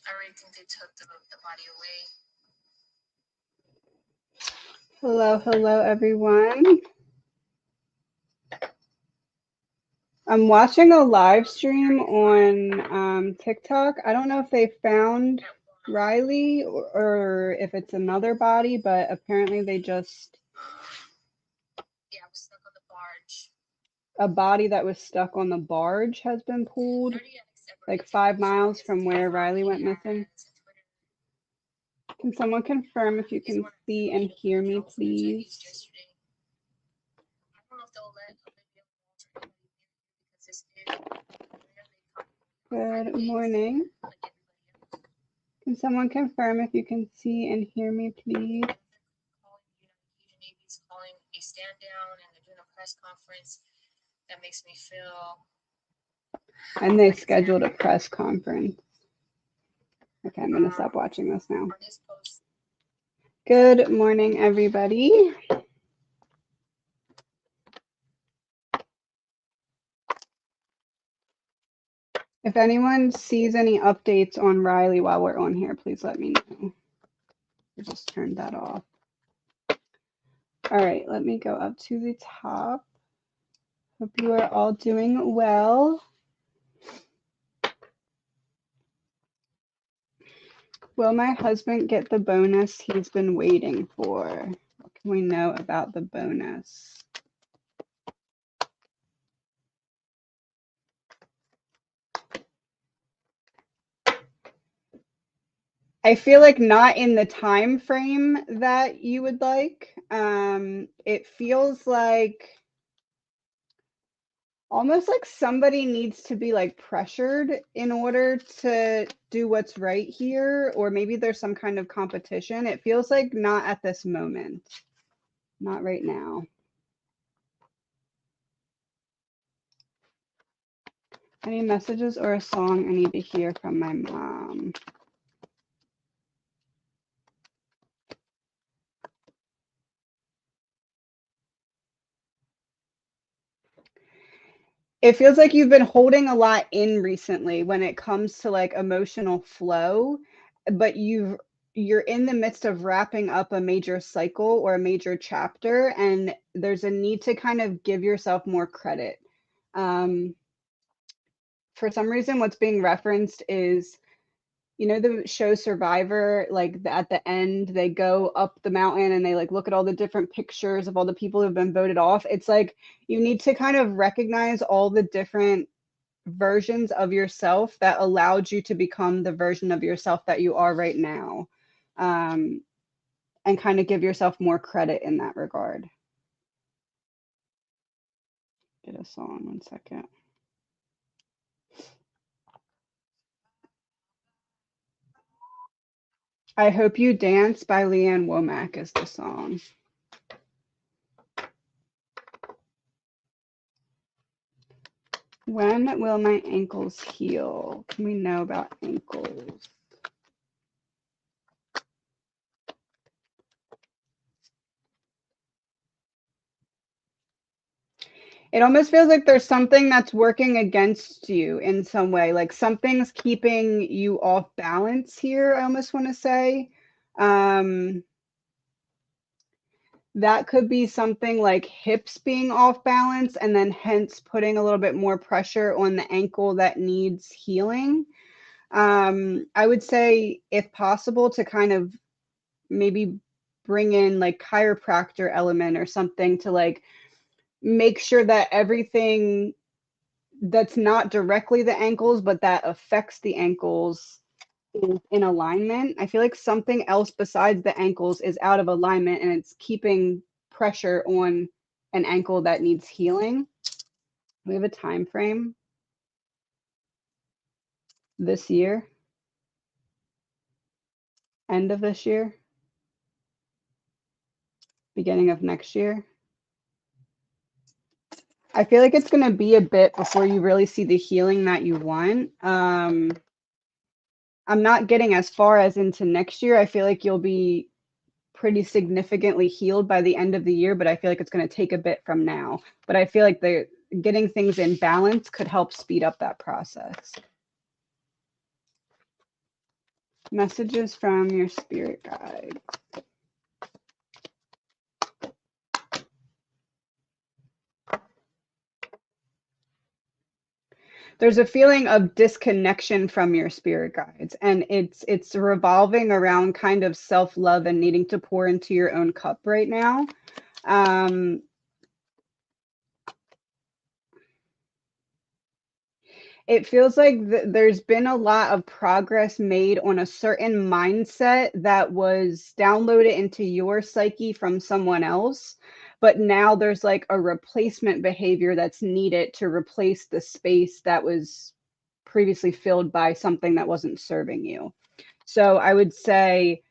I already think they took the body away. Hello, everyone. I'm watching a live stream on TikTok. I don't know if they found Riley or if it's another body, but apparently they just... Yeah, I was stuck on the barge. A body that was stuck on the barge has been pulled like 5 miles from where Riley went missing. Can someone confirm if you can see and hear me, please? I don't know if they'll let Good morning. Can someone confirm if you can see and hear me, please? Navy's calling a stand down and they're doing a press conference. That makes me feel. And they scheduled a press conference. Okay, I'm gonna stop watching this now. Good morning, everybody. If anyone sees any updates on Riley while we're on here, please let me know. I just turned that off. All right, let me go up to the top. Hope you are all doing well. Will my husband get the bonus he's been waiting for? What can we know about the bonus? I feel like not in the time frame that you would like. It feels like almost like somebody needs to be like pressured in order to do what's right here, or maybe there's some kind of competition. It feels like not at this moment, not right now. Any messages or a song I need to hear from my mom? It feels like you've been holding a lot in recently when it comes to like emotional flow, but you're in the midst of wrapping up a major cycle or a major chapter, and there's a need to kind of give yourself more credit. For some reason, what's being referenced is, you know, the show Survivor, like at the end, they go up the mountain and they like look at all the different pictures of all the people who've been voted off. It's like you need to kind of recognize all the different versions of yourself that allowed you to become the version of yourself that you are right now, and kind of give yourself more credit in that regard. Get a song, 1 second. I Hope You Dance by Leanne Womack is the song. When will my ankles heal? Can we know about ankles? It almost feels like there's something that's working against you in some way, like something's keeping you off balance here, I almost want to say. That could be something like hips being off balance and then hence putting a little bit more pressure on the ankle that needs healing. I would say, if possible, to kind of maybe bring in like chiropractor element or something to like make sure that everything that's not directly the ankles, but that affects the ankles is in alignment. I feel like something else besides the ankles is out of alignment and it's keeping pressure on an ankle that needs healing. We have a time frame. This year. End of this year. Beginning of next year. I feel like it's going to be a bit before you really see the healing that you want. I'm not getting as far as into next year. I feel like you'll be pretty significantly healed by the end of the year, but I feel like it's going to take a bit from now. But I feel like getting things in balance could help speed up that process. Messages from your spirit guide. There's a feeling of disconnection from your spirit guides, and it's revolving around kind of self-love and needing to pour into your own cup right now. Um, it feels like there's been a lot of progress made on a certain mindset that was downloaded into your psyche from someone else, but now there's like a replacement behavior that's needed to replace the space that was previously filled by something that wasn't serving you. So I would say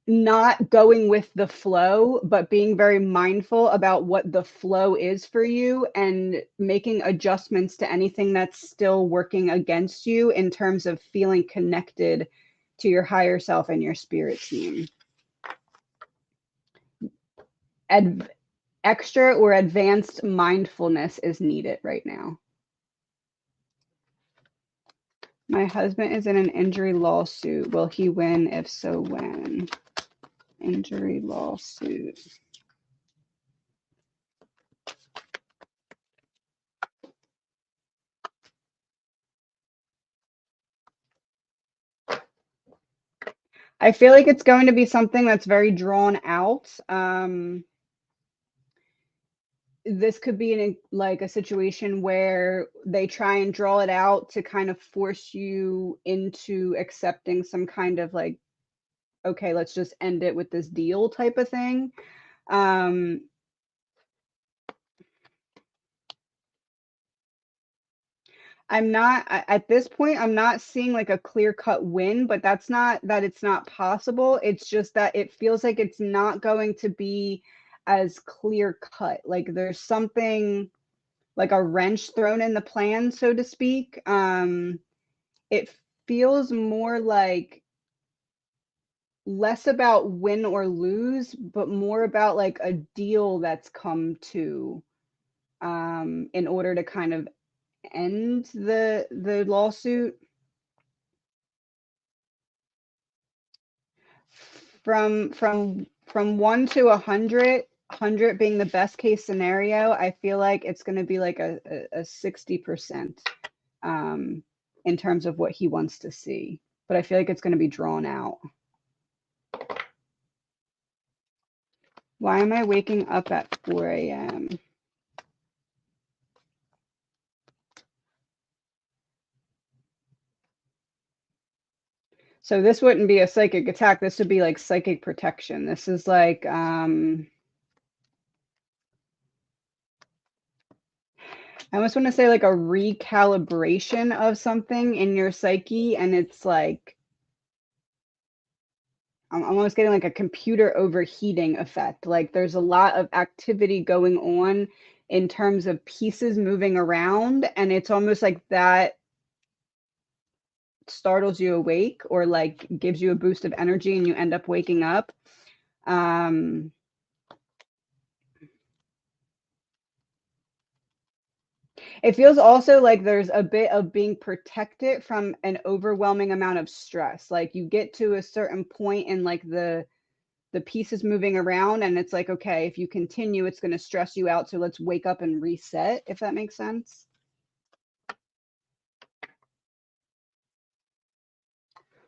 not going with the flow, but being very mindful about what the flow is for you and making adjustments to anything that's still working against you in terms of feeling connected to your higher self and your spirit team. Extra or advanced mindfulness is needed right now. My husband is in an injury lawsuit. Will he win? If so, when? Injury lawsuit. I feel like it's going to be something that's very drawn out. This could be like a situation where they try and draw it out to kind of force you into accepting some kind of like, okay, let's just end it with this deal type of thing. I'm not at this point, I'm not seeing like a clear cut win, but that's not that it's not possible. It's just that it feels like it's not going to be as clear cut. Like there's something like a wrench thrown in the plan, so to speak. It feels more like less about win or lose, but more about like a deal that's come to in order to kind of end the lawsuit. From 1 to 100, 100 being the best case scenario, I feel like it's going to be like a 60% in terms of what he wants to see. But I feel like it's going to be drawn out. Why am I waking up at 4 a.m.? So this wouldn't be a psychic attack. This would be like psychic protection. This is like I almost want to say like a recalibration of something in your psyche, and it's like I'm almost getting like a computer overheating effect. Like there's a lot of activity going on in terms of pieces moving around, and it's almost like that startles you awake or like gives you a boost of energy and you end up waking up. It feels also like there's a bit of being protected from an overwhelming amount of stress. Like you get to a certain point in like the pieces moving around and it's like, okay, if you continue, it's going to stress you out. So let's wake up and reset, if that makes sense.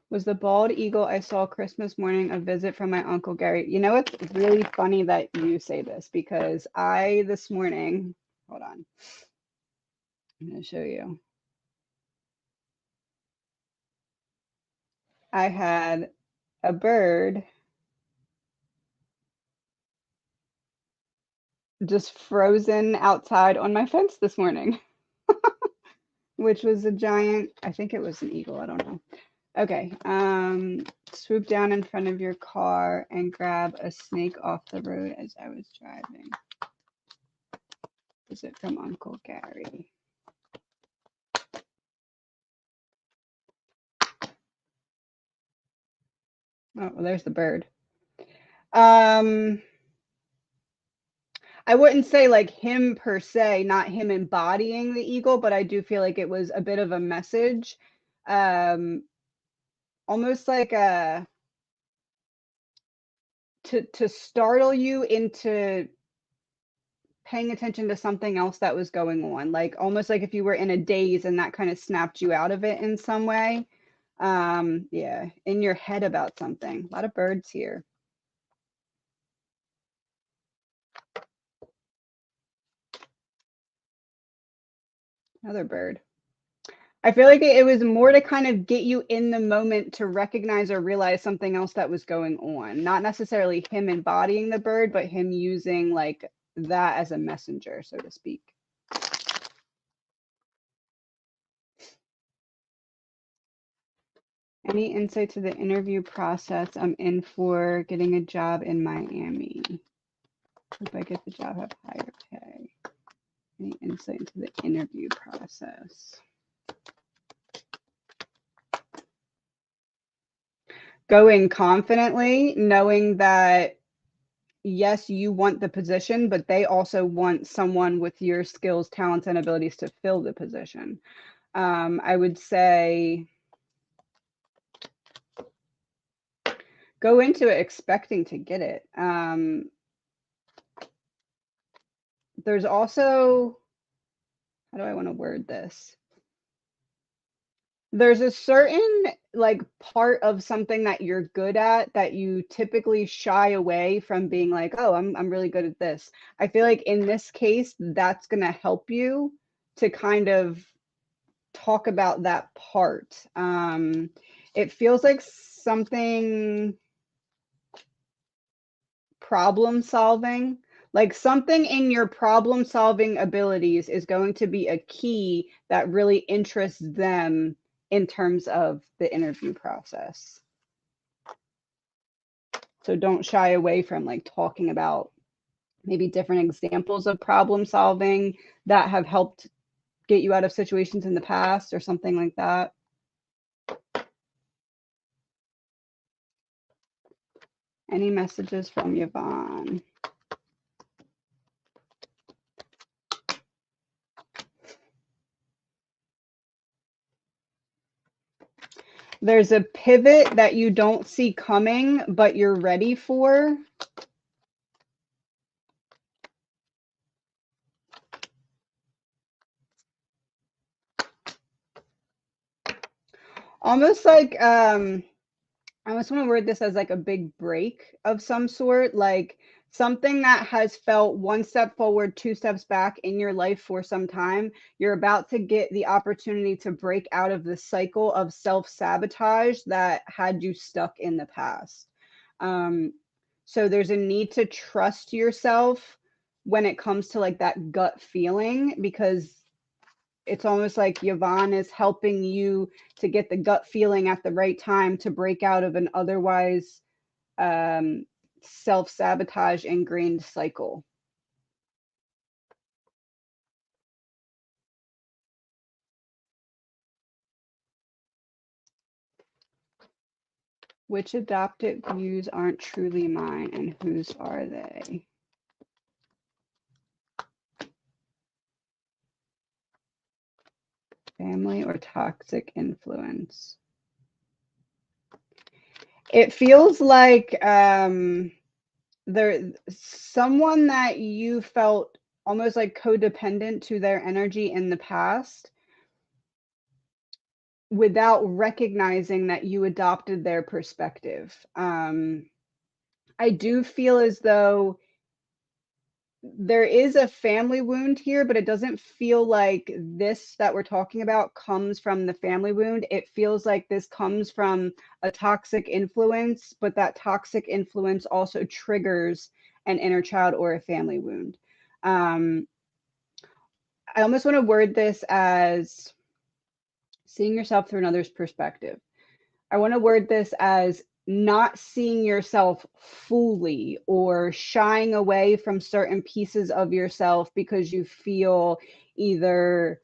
Was the bald eagle I saw Christmas morning a visit from my Uncle Gary? You know, it's really funny that you say this because I this morning, hold on, I'm going to show you. I had a bird just frozen outside on my fence this morning, which was a giant, I think it was an eagle, I don't know. Okay, swoop down in front of your car and grab a snake off the road as I was driving. Is it from Uncle Gary? Oh, well, there's the bird. I wouldn't say like him per se, not him embodying the eagle, but I do feel like it was a bit of a message. almost like a to startle you into paying attention to something else that was going on, like almost like if you were in a daze and that kind of snapped you out of it in some way. Yeah, in your head about something. A lot of birds here. Another bird. I feel like it was more to kind of get you in the moment to recognize or realize something else that was going on. Not necessarily him embodying the bird, but him using like that as a messenger, so to speak. Any insight to the interview process? I'm in for getting a job in Miami. Hope I get the job, have higher pay. Any insight into the interview process? Going confidently, knowing that yes, you want the position, but they also want someone with your skills, talents, and abilities to fill the position. I would say go into it expecting to get it. There's also, how do I want to word this? There's a certain like part of something that you're good at that you typically shy away from being like, oh, I'm really good at this. I feel like in this case, that's going to help you to kind of talk about that part. It feels like something problem solving, like something in your problem solving abilities is going to be a key that really interests them in terms of the interview process. So don't shy away from like talking about maybe different examples of problem solving that have helped get you out of situations in the past or something like that. Any messages from Yvonne? There's a pivot that you don't see coming, but you're ready for. Almost like I almost want to word this as like a big break of some sort, like something that has felt one step forward, two steps back in your life for some time. You're about to get the opportunity to break out of the cycle of self-sabotage that had you stuck in the past. So there's a need to trust yourself when it comes to like that gut feeling, because it's almost like Yvonne is helping you to get the gut feeling at the right time to break out of an otherwise self-sabotage ingrained cycle. Which adopted views aren't truly mine and whose are they? Family or toxic influence? It feels like there someone that you felt almost like codependent to their energy in the past without recognizing that you adopted their perspective. I do feel as though there is a family wound here, but it doesn't feel like this that we're talking about comes from the family wound. It feels like this comes from a toxic influence, but that toxic influence also triggers an inner child or a family wound. I almost want to word this as seeing yourself through another's perspective. I want to word this as not seeing yourself fully or shying away from certain pieces of yourself because you feel either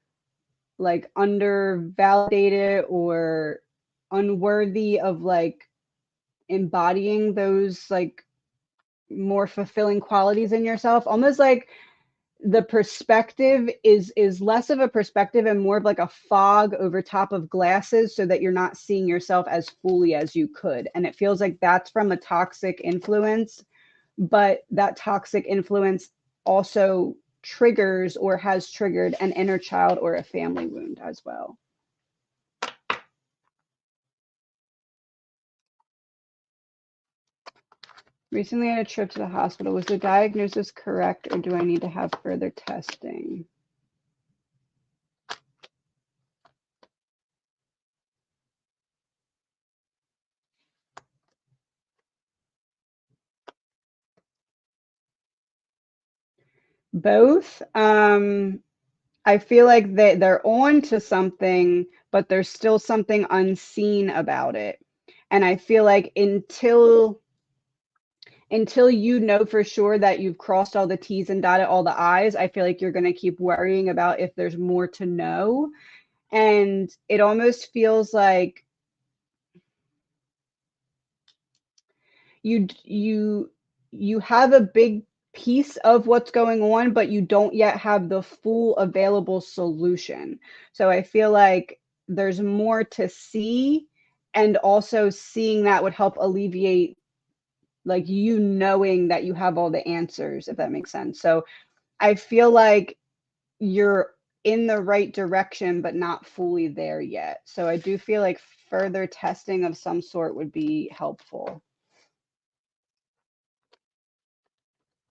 like undervalidated or unworthy of like embodying those like more fulfilling qualities in yourself. Almost like the perspective is less of a perspective and more of like a fog over top of glasses so that you're not seeing yourself as fully as you could. And it feels like that's from a toxic influence, but that toxic influence also triggers or has triggered an inner child or a family wound as well. Recently had a trip to the hospital. Was the diagnosis correct or do I need to have further testing? Both. I feel like they're on to something, but there's still something unseen about it. And I feel like until you know for sure that you've crossed all the T's and dotted all the I's, I feel like you're going to keep worrying about if there's more to know. And it almost feels like you have a big piece of what's going on, but you don't yet have the full available solution. So I feel like there's more to see, and also seeing that would help alleviate like you knowing that you have all the answers, if that makes sense. So I feel like you're in the right direction, but not fully there yet. So I do feel like further testing of some sort would be helpful.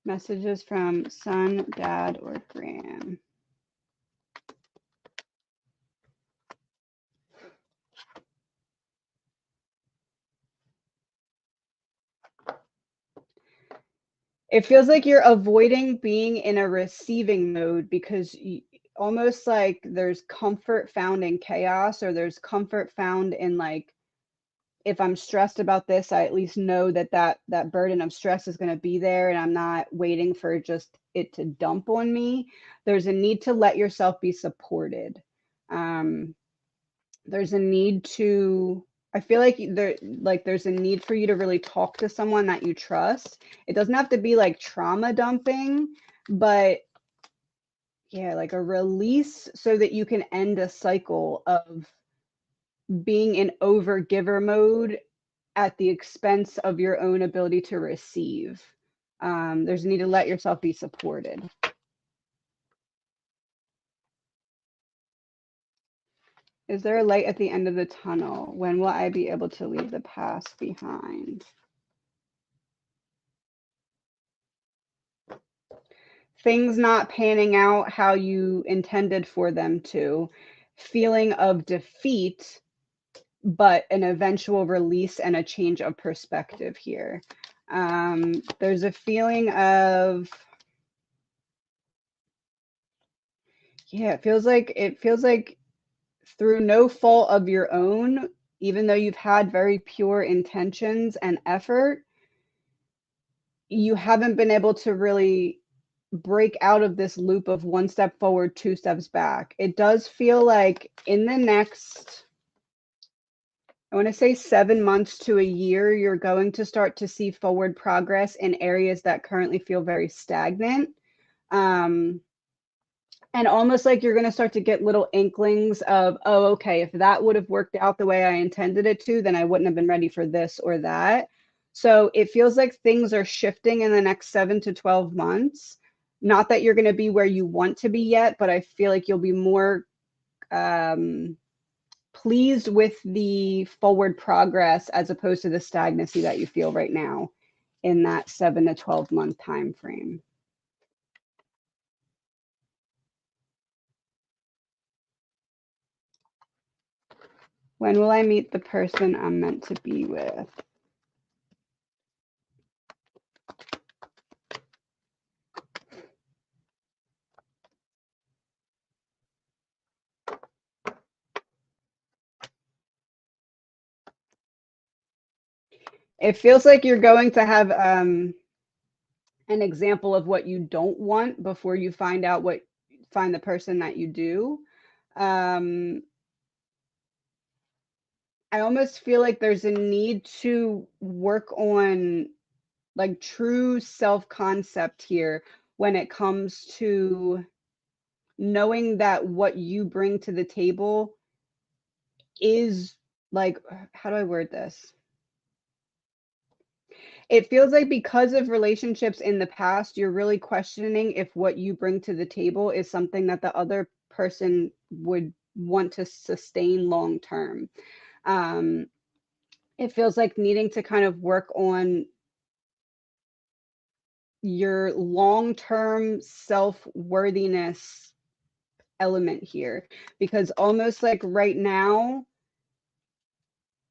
Messages from son, dad, or gran. It feels like you're avoiding being in a receiving mode because almost like there's comfort found in chaos, or there's comfort found in like, if I'm stressed about this, I at least know that burden of stress is going to be there and I'm not waiting for just it to dump on me. There's a need to let yourself be supported. Um, there's a need to, I feel like there's a need for you to really talk to someone that you trust. It doesn't have to be like trauma dumping, but yeah, like a release so that you can end a cycle of being in over giver mode at the expense of your own ability to receive. There's a need to let yourself be supported. Is there a light at the end of the tunnel? When will I be able to leave the past behind? Things not panning out how you intended for them to, feeling of defeat, but an eventual release and a change of perspective here. There's a feeling of, yeah, it feels like through no fault of your own, even though you've had very pure intentions and effort, you haven't been able to really break out of this loop of one step forward, two steps back. It does feel like in the next, I want to say 7 months to a year, you're going to start to see forward progress in areas that currently feel very stagnant. Um, and almost like you're going to start to get little inklings of, oh, okay, if that would have worked out the way I intended it to, then I wouldn't have been ready for this or that. So it feels like things are shifting in the next 7 to 12 months. Not that you're going to be where you want to be yet, but I feel like you'll be more pleased with the forward progress as opposed to the stagnancy that you feel right now in that 7 to 12-month time frame. When will I meet the person I'm meant to be with? It feels like you're going to have an example of what you don't want before you find the person that you do. Um, I almost feel like there's a need to work on like true self concept here, when it comes to knowing that what you bring to the table is like, how do I word this? It feels like because of relationships in the past, you're really questioning if what you bring to the table is something that the other person would want to sustain long term. Um, it feels like needing to kind of work on your long term self worthiness element here, because almost like right now,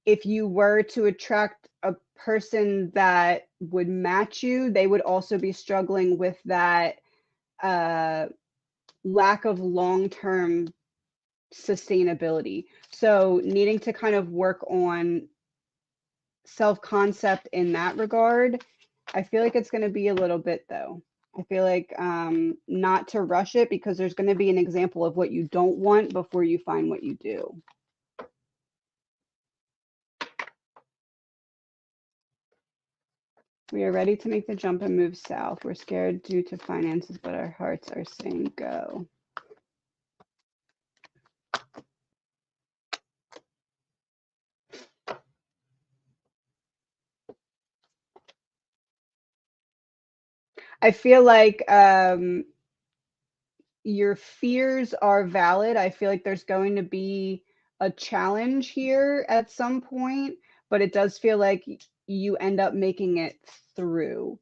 if you were to attract a person that would match you, they would also be struggling with that uh, lack of long-term sustainability. So needing to kind of work on self-concept in that regard. I feel like it's going to be a little bit though. I feel like not to rush it, because there's going to be an example of what you don't want before you find what you do. We are ready to make the jump and move south. We're scared due to finances, but our hearts are saying go. I feel like your fears are valid. I feel like there's going to be a challenge here at some point, but it does feel like you end up making it through.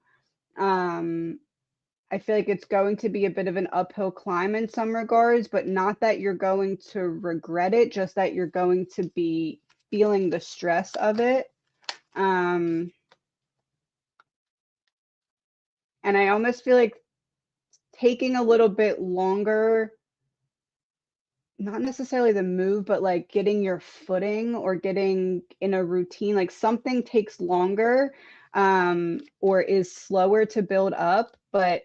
I feel like it's going to be a bit of an uphill climb in some regards, but not that you're going to regret it, just that you're going to be feeling the stress of it. And I almost feel like taking a little bit longer, not necessarily the move, but like getting your footing or getting in a routine, like something takes longer or is slower to build up, but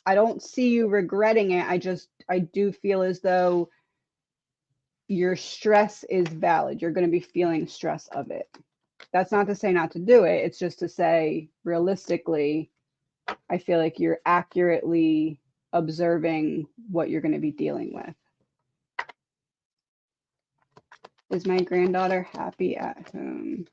I don't see you regretting it. I do feel as though your stress is valid. You're going to be feeling stress of it. That's not to say not to do it. It's just to say realistically, I feel like you're accurately observing what you're going to be dealing with. Is my granddaughter happy at home?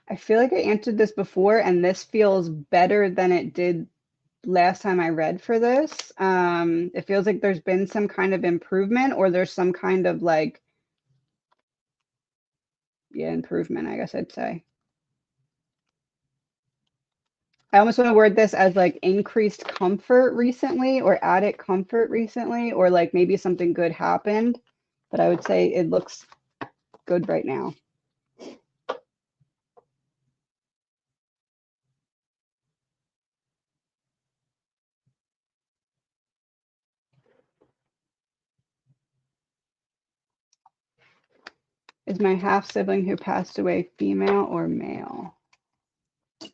I feel like I answered this before, and this feels better than it did last time I read for this. It feels like there's been some kind of improvement, or there's some kind of like, yeah, improvement, I guess I'd say. I almost want to word this as like increased comfort recently, or added comfort recently, or like maybe something good happened, but I would say it looks good right now. Is my half sibling who passed away female or male? Do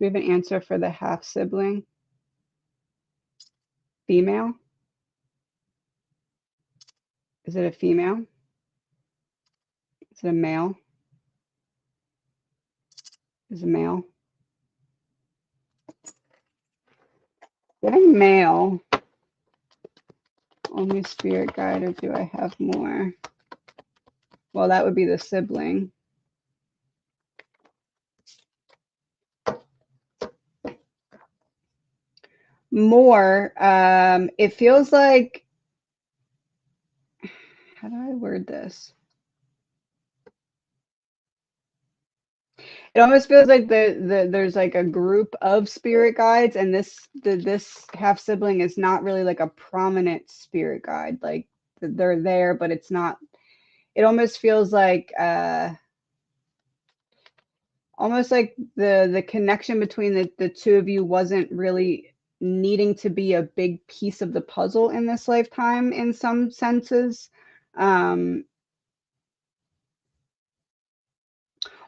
we have an answer for the half sibling? Female? Is it a female? Is it a male? Is it a male? Getting male. Only spirit guide, or do I have more? Well, that would be the sibling. More. It feels like, how do I word this? It almost feels like there's like a group of spirit guides, and this half sibling is not really like a prominent spirit guide. Like they're there, but it's not. It almost feels like almost like the connection between the two of you wasn't really needing to be a big piece of the puzzle in this lifetime in some senses. Um,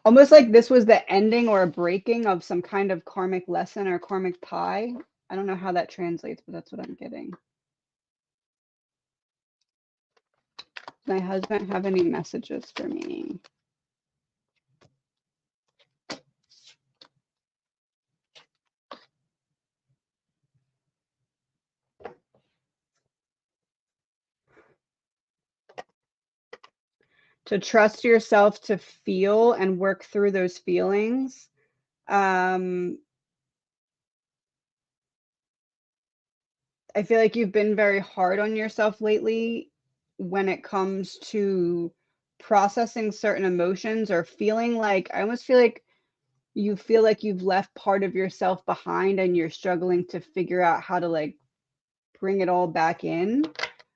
Almost like this was the ending or a breaking of some kind of karmic lesson or karmic tie. I don't know how that translates, but that's what I'm getting. My husband have any messages for me? To trust yourself to feel and work through those feelings. I feel like you've been very hard on yourself lately when it comes to processing certain emotions or feeling like, I almost feel like you feel like you've left part of yourself behind and you're struggling to figure out how to like bring it all back in.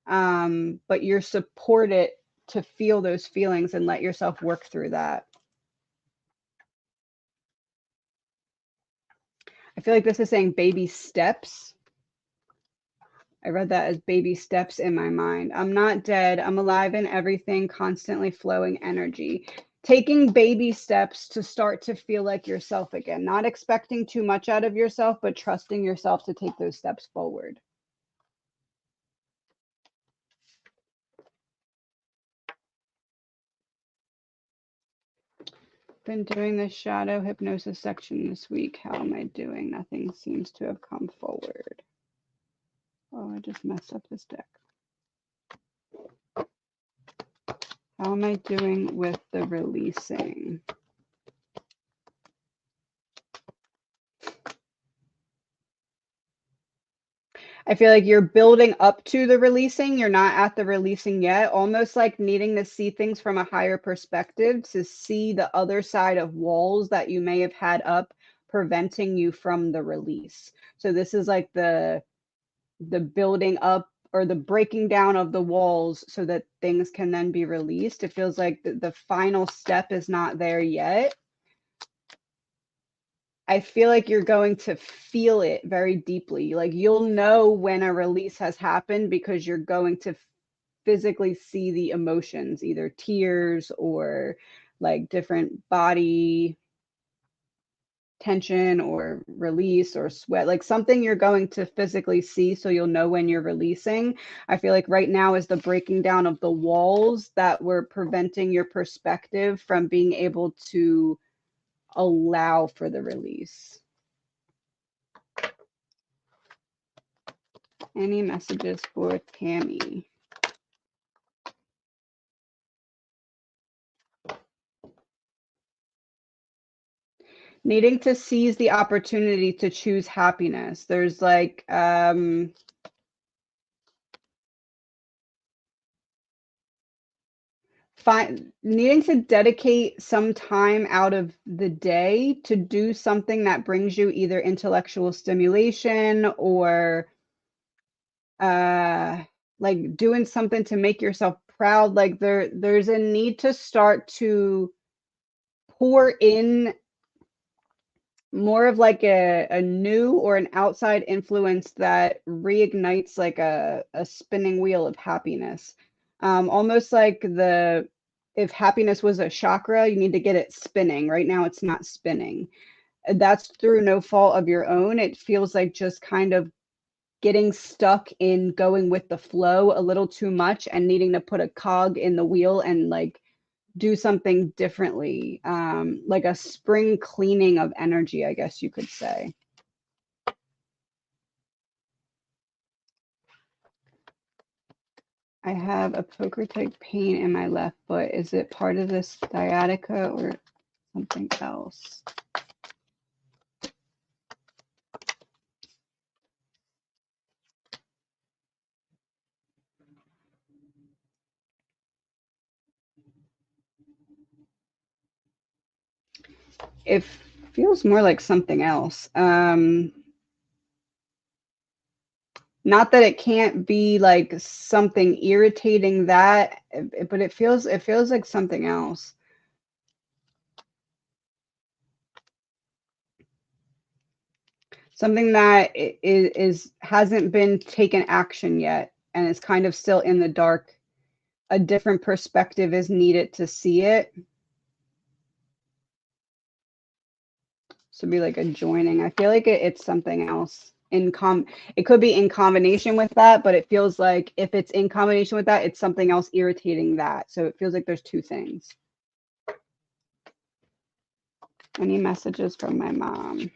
But you're supported to feel those feelings and let yourself work through that. I feel like this is saying baby steps. I read that as baby steps in my mind. I'm not dead. I'm alive in everything, constantly flowing energy. Taking baby steps to start to feel like yourself again, not expecting too much out of yourself, but trusting yourself to take those steps forward. Been doing the shadow hypnosis section this week. How am I doing? Nothing seems to have come forward. Oh, I just messed up this deck. How am I doing with the releasing? I feel like you're building up to the releasing. You're not at the releasing yet, almost like needing to see things from a higher perspective to see the other side of walls that you may have had up preventing you from the release. So this is like the building up or the breaking down of the walls so that things can then be released. It feels like the final step is not there yet. I feel like you're going to feel it very deeply. Like you'll know when a release has happened because you're going to physically see the emotions, either tears or like different body tension or release or sweat, like something you're going to physically see so you'll know when you're releasing. I feel like right now is the breaking down of the walls that were preventing your perspective from being able to allow for the release. Any messages for Tammy? Needing to seize the opportunity to choose happiness. There's like needing to dedicate some time out of the day to do something that brings you either intellectual stimulation or like doing something to make yourself proud. Like there's a need to start to pour in more of like a new or an outside influence that reignites like a spinning wheel of happiness. Almost like if happiness was a chakra, you need to get it spinning. Right now it's not spinning. That's through no fault of your own. It feels like just kind of getting stuck in going with the flow a little too much and needing to put a cog in the wheel and like do something differently, like a spring cleaning of energy, I guess you could say. I have a poker type pain in my left foot. Is it part of this sciatica or something else? It feels more like something else. Not that it can't be like something irritating that, but it feels like something else. Something that is hasn't been taken action yet and is kind of still in the dark. A different perspective is needed to see it. So be like a joining. I feel like it's something else. it could be in combination with that, but it feels like if it's in combination with that, it's something else irritating that. So it feels like there's two things. Any messages from my mom?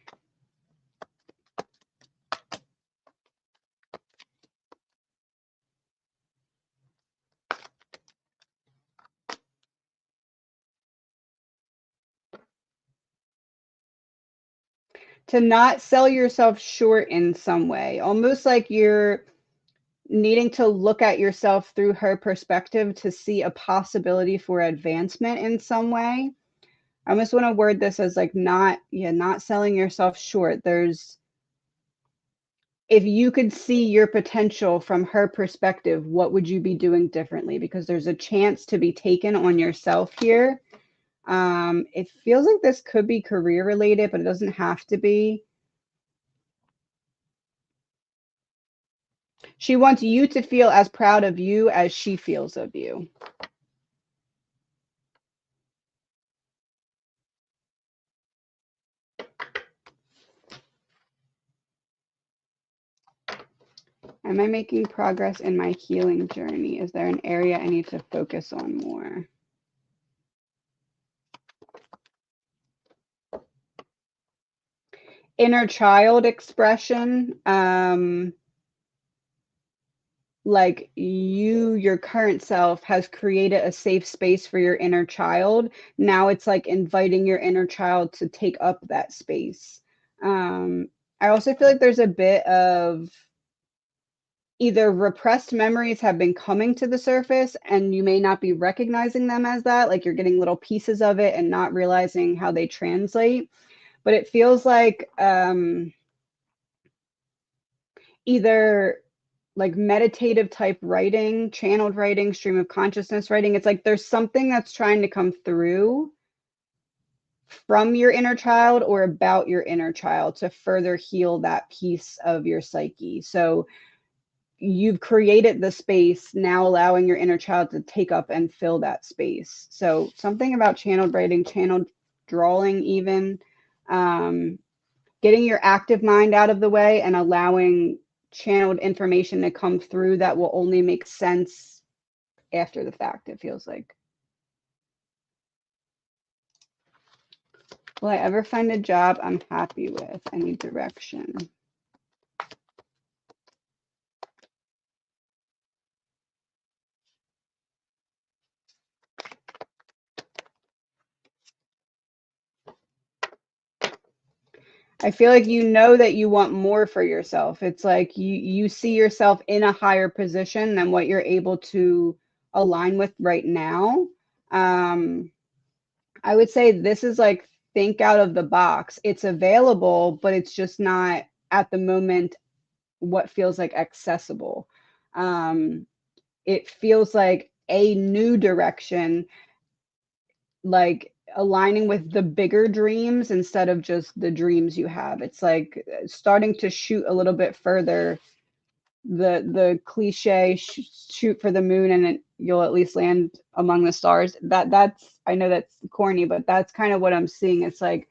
To not sell yourself short in some way, almost like you're needing to look at yourself through her perspective to see a possibility for advancement in some way. I almost want to word this as like not selling yourself short. There's if you could see your potential from her perspective, what would you be doing differently? Because there's a chance to be taken on yourself here. It feels like this could be career related, but it doesn't have to be. She wants you to feel as proud of you as she feels of you. Am I making progress in my healing journey? Is there an area I need to focus on more? Inner child expression. Like your current self has created a safe space for your inner child. Now it's like inviting your inner child to take up that space. I also feel like there's a bit of either repressed memories have been coming to the surface and you may not be recognizing them as that, like you're getting little pieces of it and not realizing how they translate. But it feels like either like meditative type writing, channeled writing, stream of consciousness writing. It's like there's something that's trying to come through from your inner child or about your inner child to further heal that piece of your psyche. So you've created the space, now allowing your inner child to take up and fill that space. So something about channeled writing, channeled drawing, even getting your active mind out of the way and allowing channeled information to come through that will only make sense after the fact, it feels like. Will I ever find a job I'm happy with? I need direction. I feel like you know that you want more for yourself. It's like you see yourself in a higher position than what you're able to align with right now. Um, I would say this is like think out of the box. It's available, but it's just not at the moment what feels like accessible. It feels like a new direction, like aligning with the bigger dreams instead of just the dreams you have. It's like starting to shoot a little bit further. The cliche shoot for the moon and you'll at least land among the stars. That's I know that's corny, but that's kind of what I'm seeing. It's like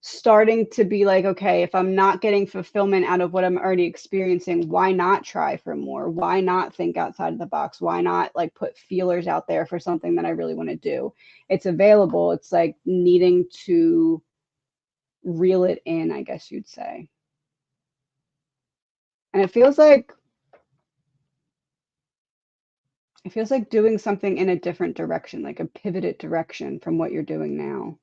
starting to be like, okay, if I'm not getting fulfillment out of what I'm already experiencing, why not try for more? Why not think outside of the box? Why not like put feelers out there for something that I really want to do? It's available. It's like needing to reel it in, I guess you'd say. And it feels like doing something in a different direction, like a pivoted direction from what you're doing now.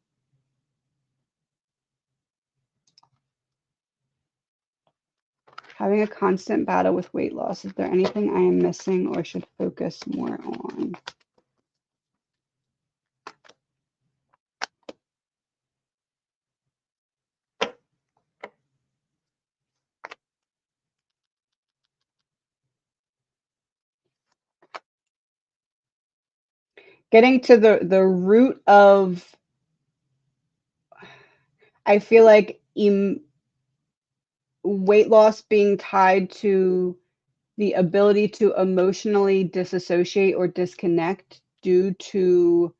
Having a constant battle with weight loss. Is there anything I am missing or should focus more on? Getting to the root of, I feel like weight loss being tied to the ability to emotionally disassociate or disconnect due to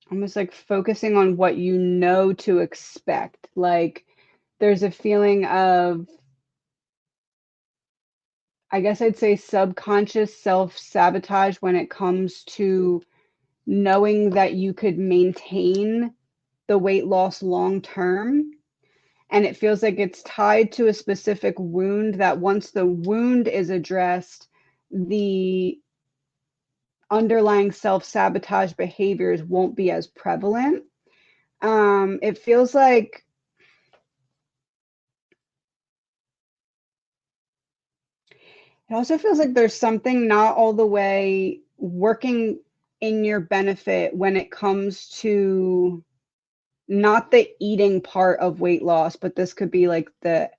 almost like focusing on what you know to expect. Like there's a feeling of, I guess I'd say, subconscious self-sabotage when it comes to knowing that you could maintain the weight loss long term. And it feels like it's tied to a specific wound that once the wound is addressed, the underlying self-sabotage behaviors won't be as prevalent. It feels like it also feels like there's something not all the way working in your benefit when it comes to not the eating part of weight loss, but this could be like the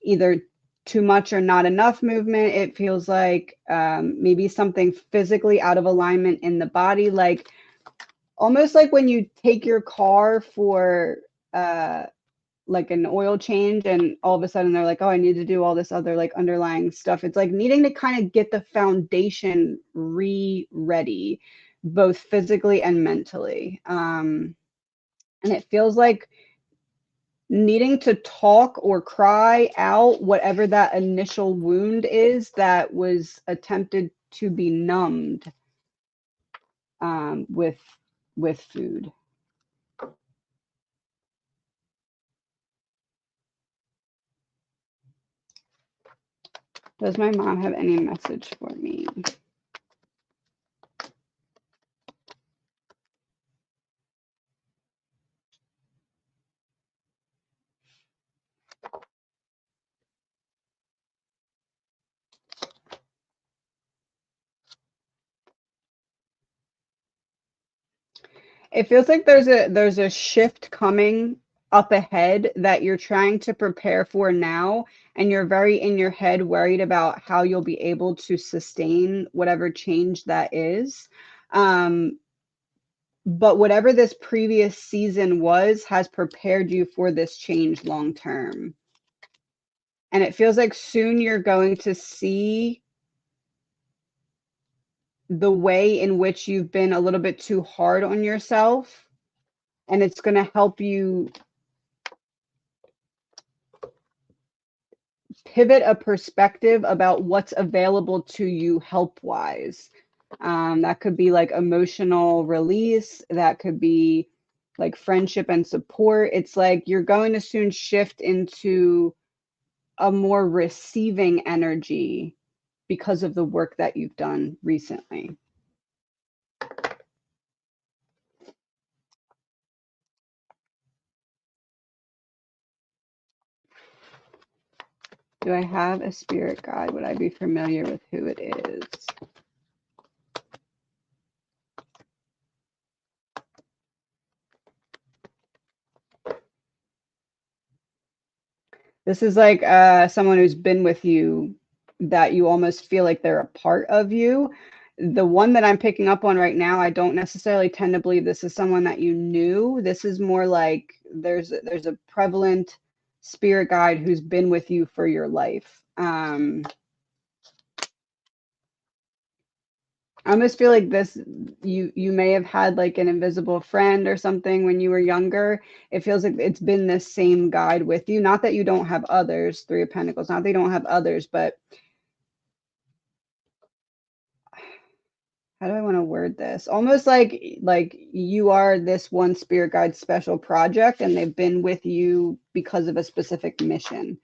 either too much or not enough movement. It feels like maybe something physically out of alignment in the body, like almost like when you take your car for like an oil change and all of a sudden they're like, oh, I need to do all this other like underlying stuff. It's like needing to kind of get the foundation ready, both physically and mentally. And it feels like needing to talk or cry out whatever that initial wound is that was attempted to be numbed with food. Does my mom have any message for me? It feels like there's a shift coming up ahead that you're trying to prepare for now, and you're very in your head worried about how you'll be able to sustain whatever change that is. But whatever this previous season was has prepared you for this change long term. And it feels like soon you're going to see the way in which you've been a little bit too hard on yourself, and it's going to help you pivot a perspective about what's available to you help wise. That could be like emotional release, that could be like friendship and support. It's like you're going to soon shift into a more receiving energy because of the work that you've done recently. Do I have a spirit guide? Would I be familiar with who it is? This is like someone who's been with you that you almost feel like they're a part of you. The one that I'm picking up on right now, I don't necessarily tend to believe this is someone that you knew. This is more like there's a prevalent spirit guide who's been with you for your life. I almost feel like this you may have had like an invisible friend or something when you were younger. It feels like it's been this same guide with you. Not that you don't have others, Three of Pentacles, not that you don't have others, but how do I want to word this? Almost like you are this one spirit guide special project and they've been with you because of a specific mission.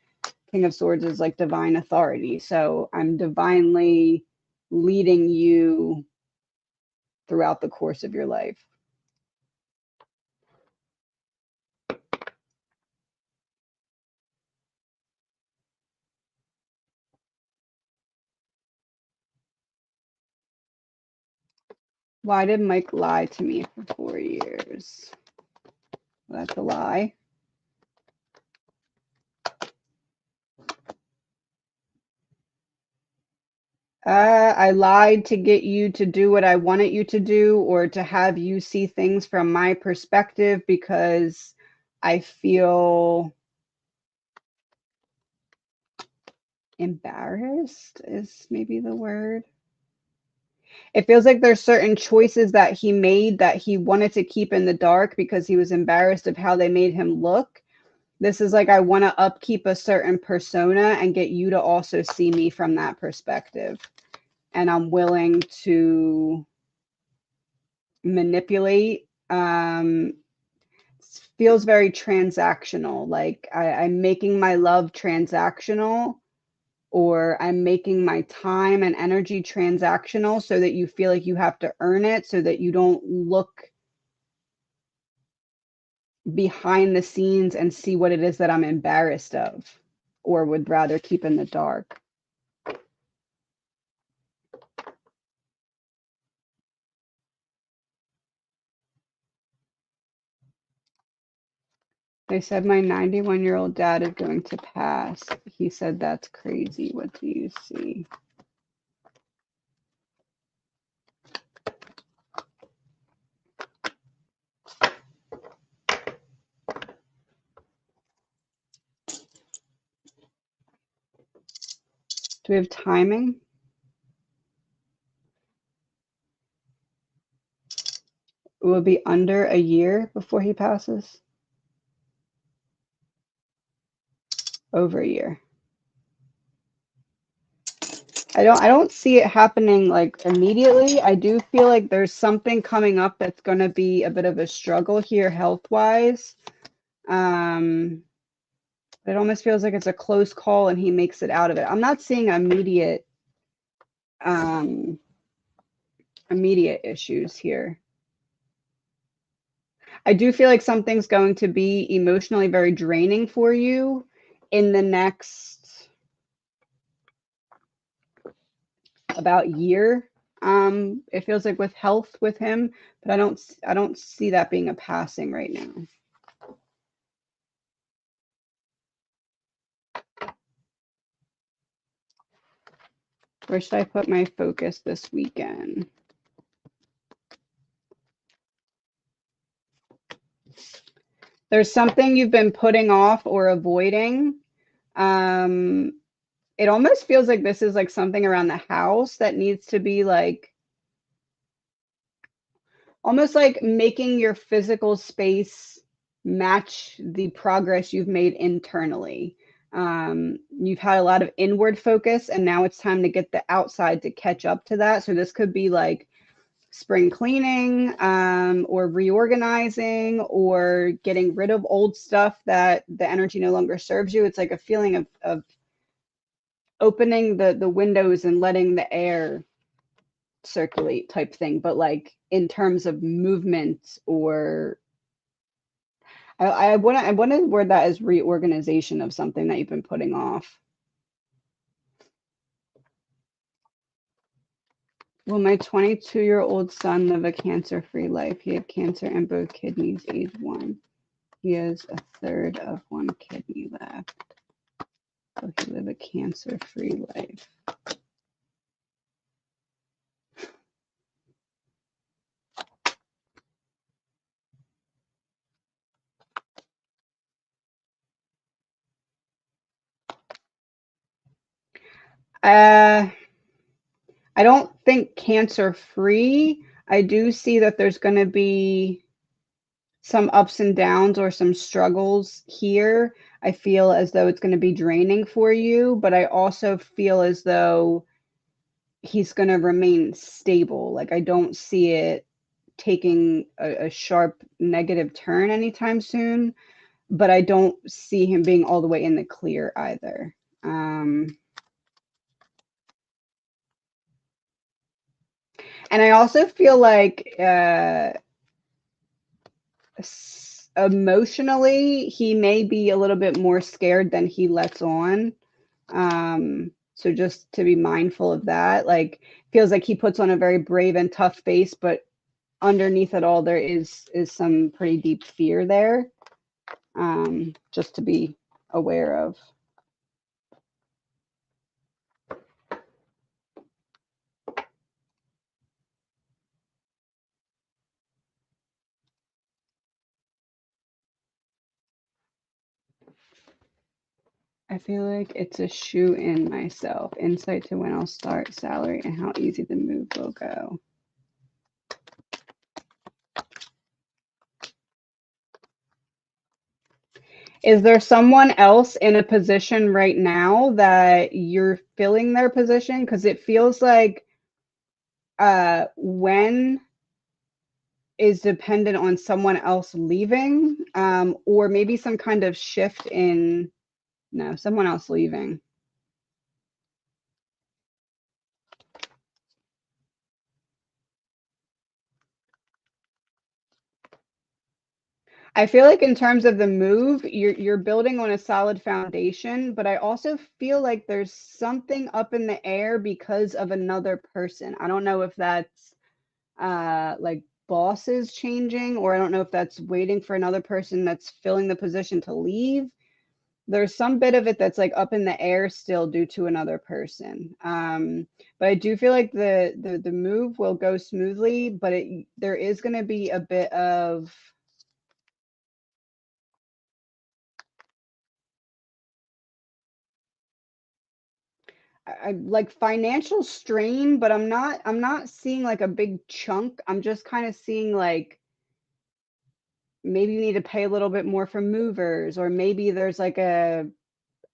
King of Swords is like divine authority. So I'm divinely leading you throughout the course of your life. Why did Mike lie to me for 4 years? Well, that's a lie. I lied to get you to do what I wanted you to do or to have you see things from my perspective because I feel embarrassed is maybe the word. It feels like there's certain choices that he made that he wanted to keep in the dark because he was embarrassed of how they made him look. This is like I want to upkeep a certain persona and get you to also see me from that perspective. And I'm willing to manipulate. Feels very transactional. Like I'm making my love transactional, or I'm making my time and energy transactional so that you feel like you have to earn it, so that you don't look behind the scenes and see what it is that I'm embarrassed of or would rather keep in the dark. They said my 91-year-old dad is going to pass. He said that's crazy. What do you see? Do we have timing? It will be under a year before he passes. Over a year. I don't see it happening like immediately. I do feel like there's something coming up that's going to be a bit of a struggle here health-wise. It almost feels like it's a close call and he makes it out of it. I'm not seeing immediate issues here. I do feel like something's going to be emotionally very draining for you in the next about year. It feels like with health with him, but I don't see that being a passing right now. Where should I put my focus this weekend? There's something you've been putting off or avoiding. It almost feels like this is like something around the house that needs to be like almost like making your physical space match the progress you've made internally. You've had a lot of inward focus, and now it's time to get the outside to catch up to that. So this could be like spring cleaning, or reorganizing, or getting rid of old stuff that the energy no longer serves you. It's like a feeling of opening the windows and letting the air circulate type thing, but like in terms of movement, or I want to word that as reorganization of something that you've been putting off. Will my 22-year-old son live a cancer-free life? He had cancer in both kidneys, age 1. He has a third of one kidney left. Will he live a cancer-free life? I don't think cancer-free. I do see that there's going to be some ups and downs or some struggles here. I feel as though it's going to be draining for you, but I also feel as though he's going to remain stable. Like I don't see it taking a sharp negative turn anytime soon, but I don't see him being all the way in the clear either. And I also feel like emotionally, he may be a little bit more scared than he lets on. So just to be mindful of that. Like, feels like he puts on a very brave and tough face, but underneath it all, there is some pretty deep fear there. Just to be aware of. I feel like it's a shoe in myself. Insight to when I'll start, salary, and how easy the move will go. Is there someone else in a position right now that you're filling their position? Because it feels like when is dependent on someone else leaving, or maybe some kind of shift in, no, someone else leaving. I feel like in terms of the move, you're building on a solid foundation, but I also feel like there's something up in the air because of another person. I don't know if that's like bosses changing, or I don't know if that's waiting for another person that's filling the position to leave. There's some bit of it that's like up in the air still due to another person. But I do feel like the move will go smoothly, but there is going to be a bit of I like financial strain, but I'm not seeing like a big chunk. I'm just kind of seeing like maybe you need to pay a little bit more for movers, or maybe there's like an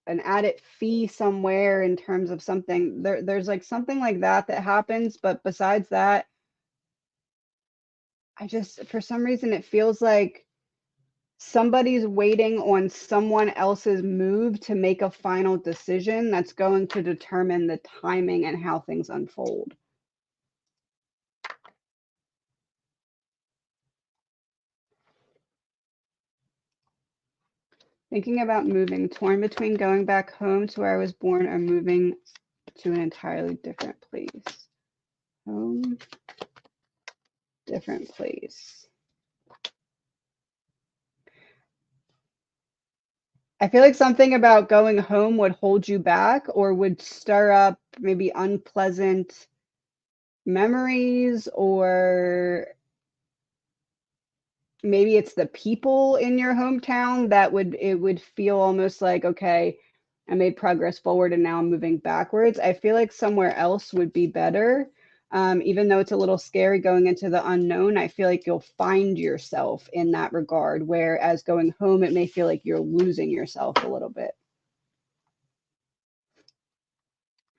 added fee somewhere in terms of something. There's like something like that that happens, but besides that, I just for some reason it feels like somebody's waiting on someone else's move to make a final decision that's going to determine the timing and how things unfold. Thinking about moving, torn between going back home to where I was born or moving to an entirely different place. Home, different place. I feel like something about going home would hold you back or would stir up maybe unpleasant memories, or maybe it's the people in your hometown that would feel almost like, okay, I made progress forward and now I'm moving backwards. I feel like somewhere else would be better. Even though it's a little scary going into the unknown, I feel like you'll find yourself in that regard. Whereas going home, it may feel like you're losing yourself a little bit.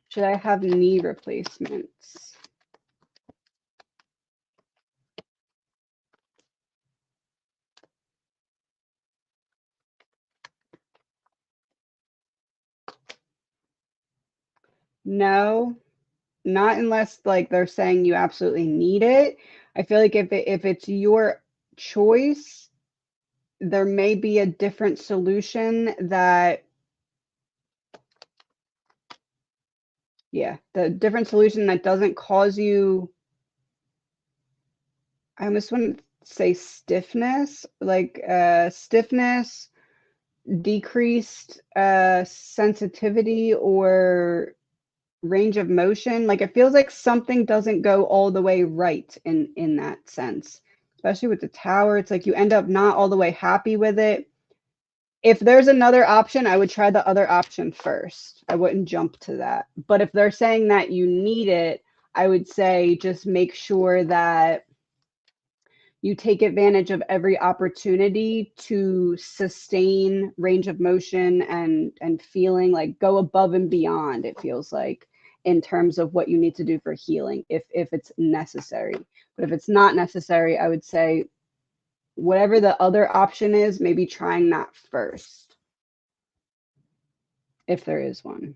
Should I have knee replacements? No, not unless like they're saying you absolutely need it. I feel like if it's your choice, there may be a different solution that, yeah, the different solution that doesn't cause you, I almost want to say stiffness, like stiffness, decreased sensitivity, or range of motion. Like it feels like something doesn't go all the way right in that sense, especially with the tower. It's like you end up not all the way happy with it. If there's another option, I would try the other option first. I wouldn't jump to that. But if they're saying that you need it, I would say just make sure that you take advantage of every opportunity to sustain range of motion and feeling, like go above and beyond, it feels like, in terms of what you need to do for healing, if it's necessary. But if it's not necessary, I would say whatever the other option is, maybe trying that first, if there is one.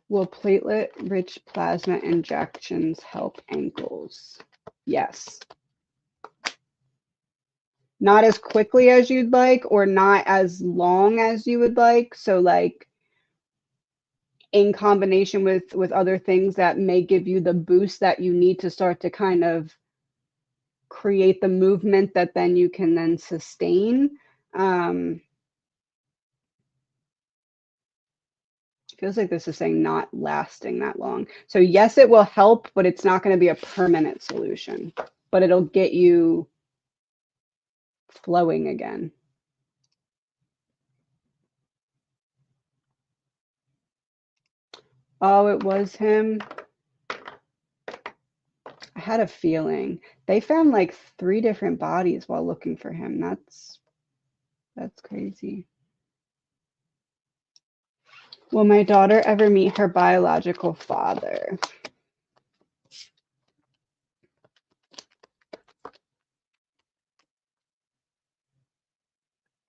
Will platelet-rich plasma injections help ankles? Yes. Not as quickly as you'd like, or not as long as you would like. So like in combination with other things that may give you the boost that you need to start to kind of create the movement that then you can then sustain. Feels like this is saying not lasting that long. So yes, it will help, but it's not going to be a permanent solution, but it'll get you flowing again. Oh, it was him. I had a feeling. They found like 3 different bodies while looking for him. That's crazy. Will my daughter ever meet her biological father?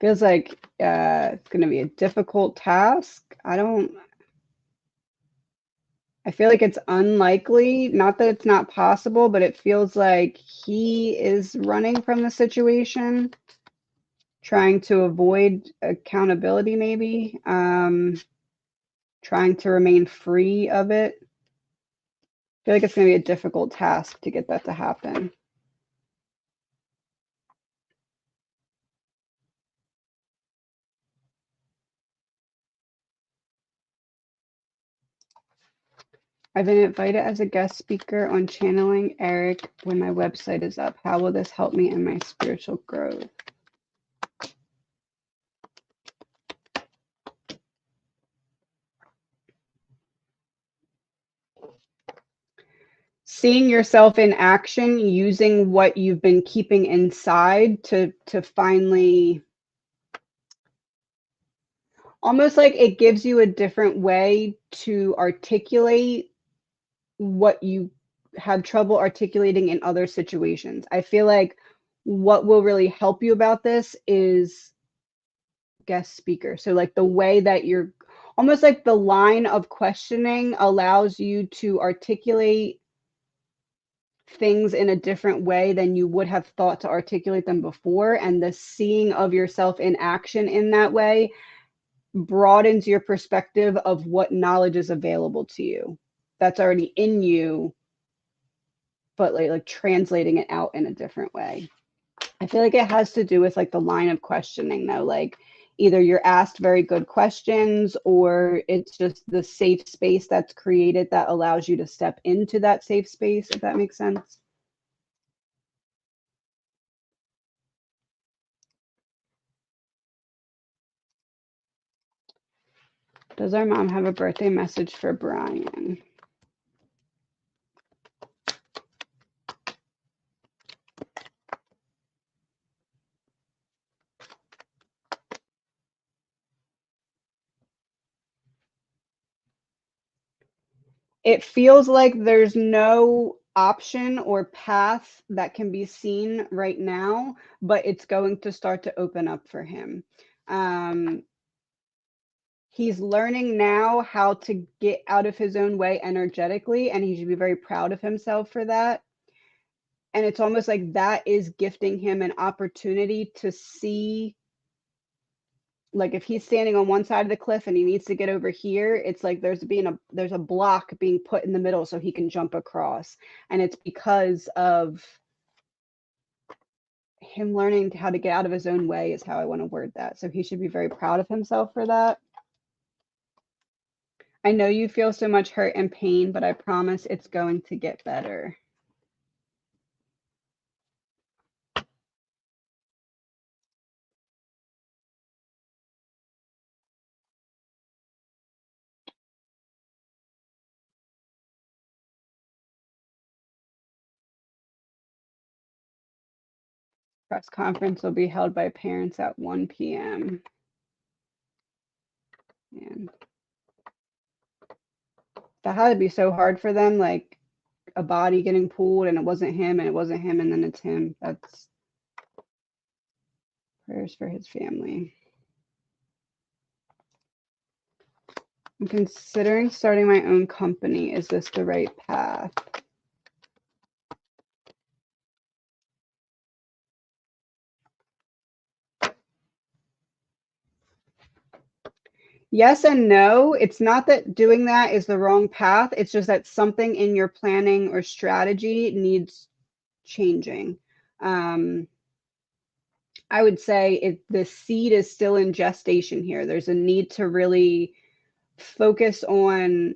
Feels like it's going to be a difficult task. I feel like it's unlikely, not that it's not possible, but it feels like he is running from the situation, trying to avoid accountability, maybe, trying to remain free of it. I feel like it's going to be a difficult task to get that to happen. I've been invited as a guest speaker on Channeling Eric when my website is up. How will this help me in my spiritual growth? Seeing yourself in action, using what you've been keeping inside to finally, almost like it gives you a different way to articulate what you have trouble articulating in other situations. I feel like what will really help you about this is guest speaker. So like the way that you're, almost like the line of questioning allows you to articulate things in a different way than you would have thought to articulate them before. And the seeing of yourself in action in that way broadens your perspective of what knowledge is available to you that's already in you, but like translating it out in a different way. I feel like it has to do with like the line of questioning though, like either you're asked very good questions or it's just the safe space that's created that allows you to step into that safe space, if that makes sense. Does our mom have a birthday message for Brian? It feels like there's no option or path that can be seen right now, but it's going to start to open up for him. He's learning now how to get out of his own way energetically, and he should be very proud of himself for that. And it's almost like that is gifting him an opportunity to see, like if he's standing on one side of the cliff and he needs to get over here, it's like there's a block being put in the middle so he can jump across. And it's because of him learning how to get out of his own way is how I want to word that. So he should be very proud of himself for that. I know you feel so much hurt and pain, but I promise it's going to get better. Press conference will be held by parents at 1 p.m. And that had to be so hard for them, like a body getting pulled and it wasn't him and it wasn't him and then it's him. That's prayers for his family. I'm considering starting my own company. Is this the right path? Yes and no. It's not that doing that is the wrong path. It's just that something in your planning or strategy needs changing. I would say the seed is still in gestation here. There's a need to really focus on,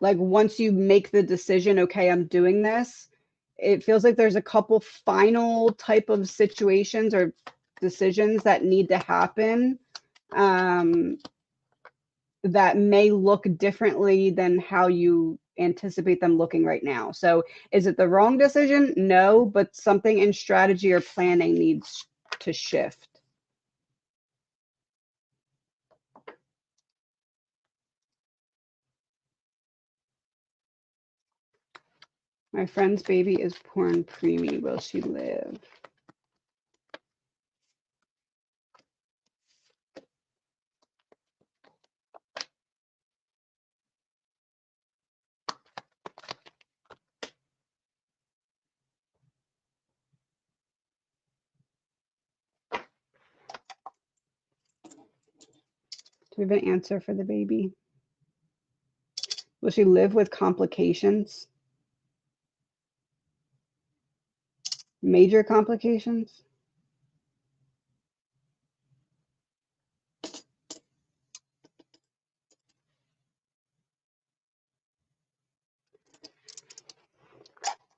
like, once you make the decision, okay, I'm doing this, it feels like there's a couple final type of situations or decisions that need to happen, that may look differently than how you anticipate them looking right now. So is it the wrong decision? No, but something in strategy or planning needs to shift. My friend's baby is born preemie. Will she live? Do we have an answer for the baby? Will she live with complications? Major complications?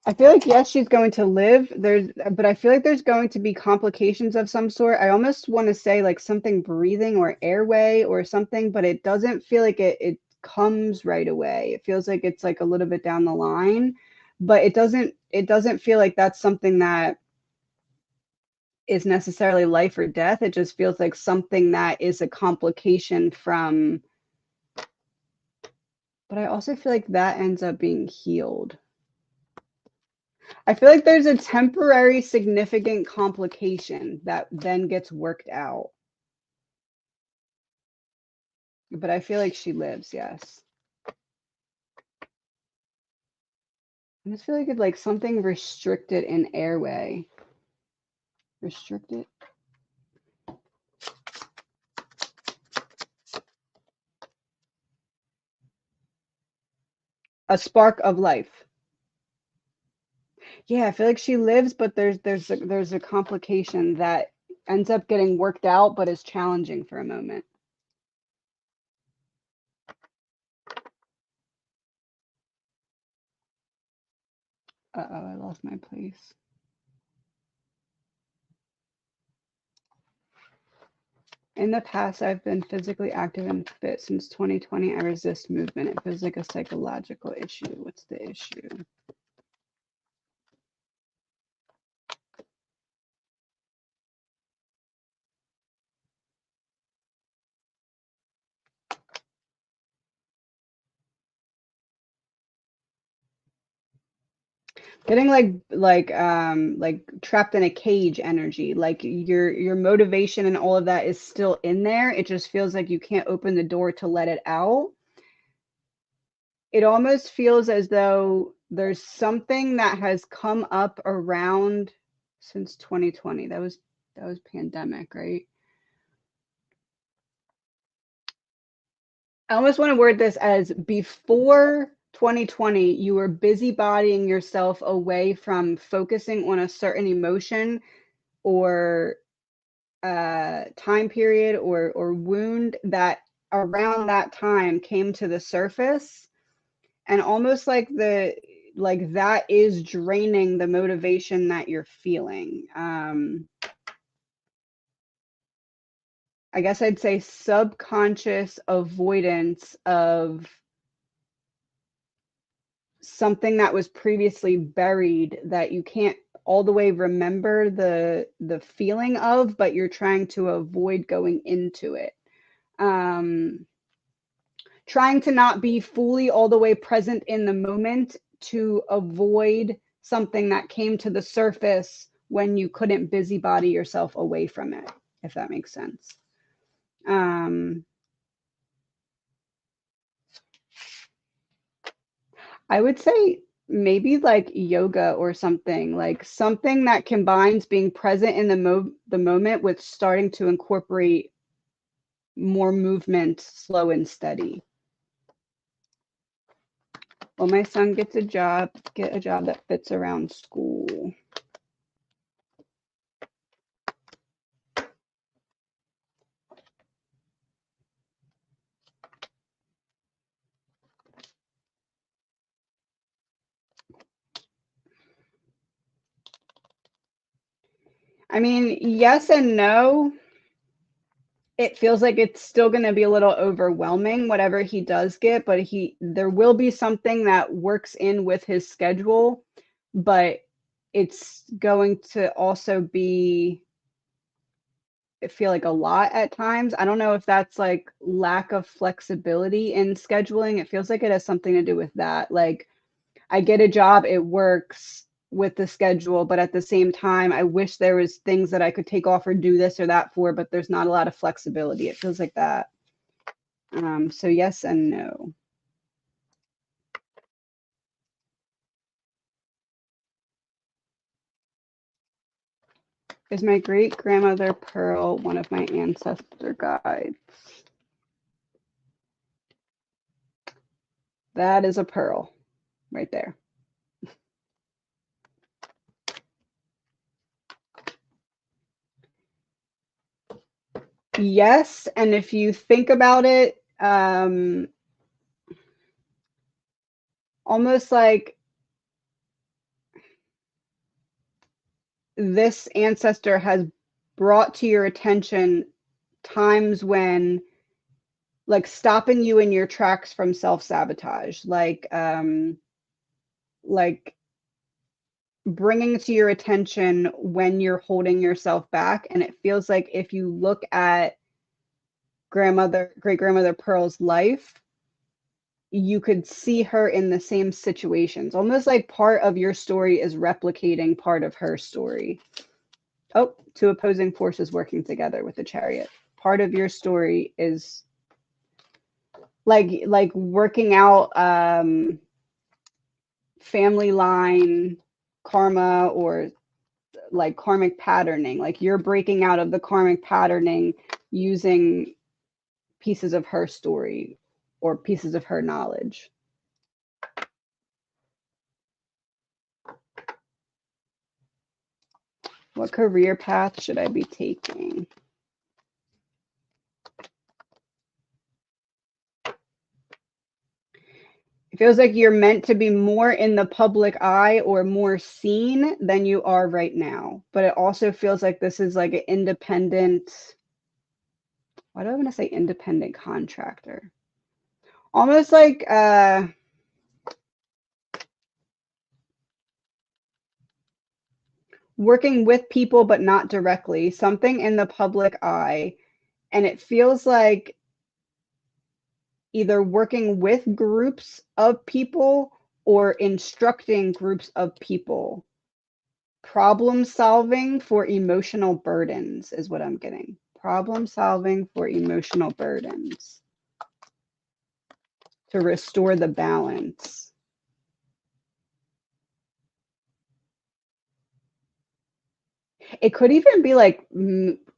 I feel like yes, she's going to live. But I feel like there's going to be complications of some sort. I almost want to say like something breathing or airway or something, but it doesn't feel like it comes right away. It feels like it's like a little bit down the line, but it doesn't feel like that's something that is necessarily life or death. It just feels like something that is a complication from, but I also feel like that ends up being healed. I feel like there's a temporary significant complication that then gets worked out. But I feel like she lives, yes. I just feel like it's like something restricted in airway. Restricted? A spark of life. Yeah, I feel like she lives, but there's a complication that ends up getting worked out, but is challenging for a moment. Uh-oh, I lost my place. In the past, I've been physically active and fit. Since 2020, I resist movement. It feels like a psychological issue. What's the issue? Getting like trapped in a cage energy. Like your motivation and all of that is still in there. It just feels like you can't open the door to let it out. It almost feels as though there's something that has come up around since 2020. That was pandemic, right? I almost want to word this as before 2020, you were busybodying yourself away from focusing on a certain emotion or time period or wound that around that time came to the surface, and almost like that is draining the motivation that you're feeling. I guess I'd say subconscious avoidance of something that was previously buried that you can't all the way remember the feeling of, but you're trying to avoid going into it. Um, Trying to not be fully all the way present in the moment to avoid something that came to the surface when you couldn't busybody yourself away from it, if that makes sense. Um, I would say maybe like yoga or something, like something that combines being present in the moment with starting to incorporate more movement, slow and steady. Well, my son gets get a job that fits around school. I mean, yes and no. it feels like it's still going to be a little overwhelming, whatever he does get, but there will be something that works in with his schedule, but it's going to also be, I feel like, a lot at times. I don't know if that's like lack of flexibility in scheduling. It feels like it has something to do with that. Like, I get a job, it works with the schedule, but at the same time, I wish there was things that I could take off or do this or that for, but there's not a lot of flexibility. It feels like that. So yes and no. Is my great grandmother Pearl one of my ancestor guides? That is a pearl right there. Yes, and if you think about it, almost like this ancestor has brought to your attention times when, like, stopping you in your tracks from self-sabotage, like bringing to your attention when you're holding yourself back. And it feels like if you look at great grandmother Pearl's life, you could see her in the same situations, almost like part of your story is replicating part of her story. Oh, two opposing forces working together with the Chariot. Part of your story is like working out family line karma, or like karmic patterning. Like, you're breaking out of the karmic patterning using pieces of her story or pieces of her knowledge. What career path should I be taking? It feels like you're meant to be more in the public eye or more seen than you are right now. But it also feels like this is like an independent, why do I want to say independent contractor? Almost like working with people, but not directly, something in the public eye. And it feels like either working with groups of people or instructing groups of people. Problem solving for emotional burdens is what I'm getting. Problem solving for emotional burdens to restore the balance. It could even be like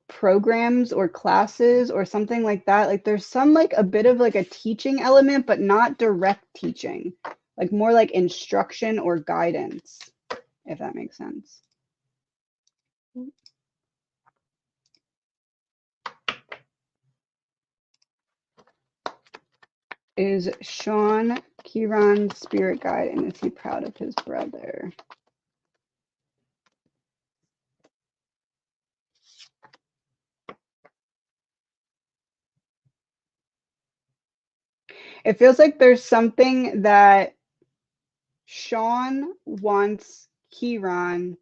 programs or classes or something like that. Like, there's some, like, a bit of like a teaching element, but not direct teaching, like more like instruction or guidance, if that makes sense. Is Sean Kieran's spirit guide, and is he proud of his brother? It feels like there's something that Sean wants Kieran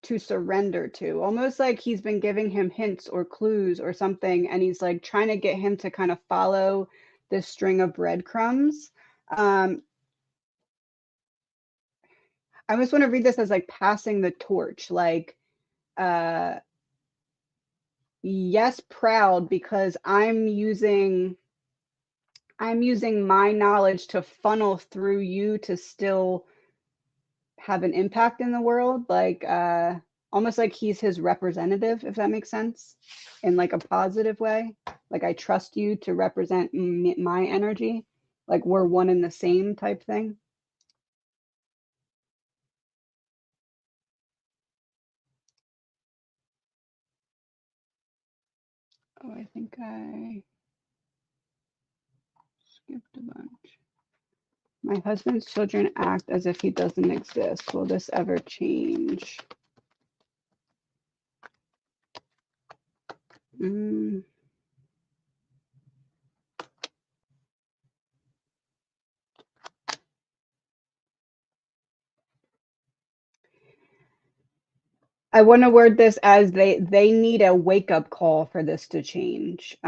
to surrender to, almost like he's been giving him hints or clues or something, and he's like trying to get him to kind of follow this string of breadcrumbs. I almost want to read this as like passing the torch, like, yes, proud, because I'm using my knowledge to funnel through you to still have an impact in the world, like almost like he's his representative, if that makes sense, in like a positive way. Like, I trust you to represent my energy, like we're one and the same type thing. Oh, I think I skipped a bunch. My husband's children act as if he doesn't exist. Will this ever change? I want to word this as they need a wake up call for this to change.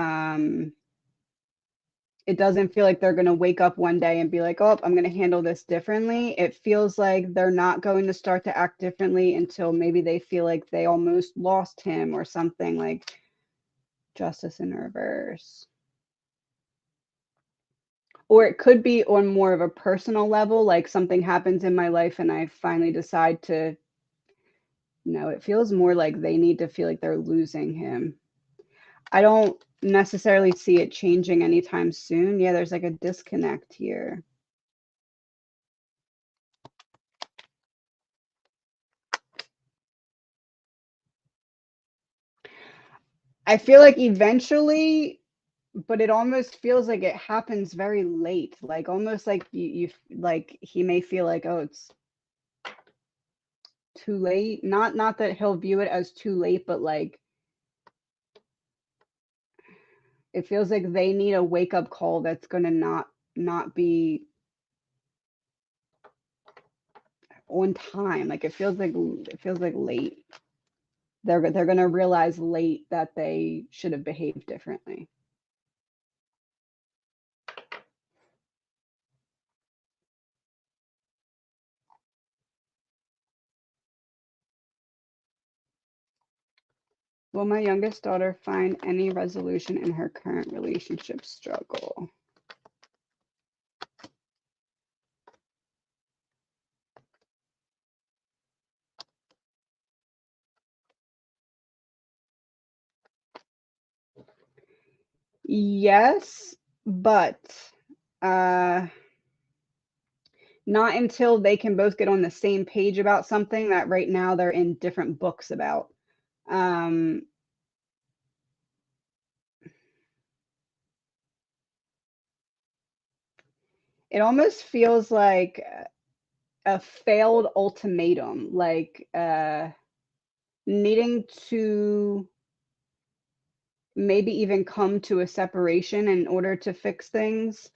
It doesn't feel like they're going to wake up one day and be like, "Oh, I'm going to handle this differently." It feels like they're not going to start to act differently until maybe they feel like they almost lost him or something, like justice in reverse. Or it could be on more of a personal level, like something happens in my life and I finally decide to, no, it feels more like they need to feel like they're losing him. I don't necessarily see it changing anytime soon. Yeah, there's like a disconnect here. I feel like eventually, but it almost feels like it happens very late. Like almost like you like he may feel like, oh, it's too late. Not that he'll view it as too late, but like it feels like they need a wake up call that's going to not be on time. Like it feels like late. They're going to realize late that they should have behaved differently. Will my youngest daughter find any resolution in her current relationship struggle? Yes, but uh, not until they can both get on the same page about something that right now they're in different books about. Um, it almost feels like a failed ultimatum, like needing to maybe even come to a separation in order to fix things,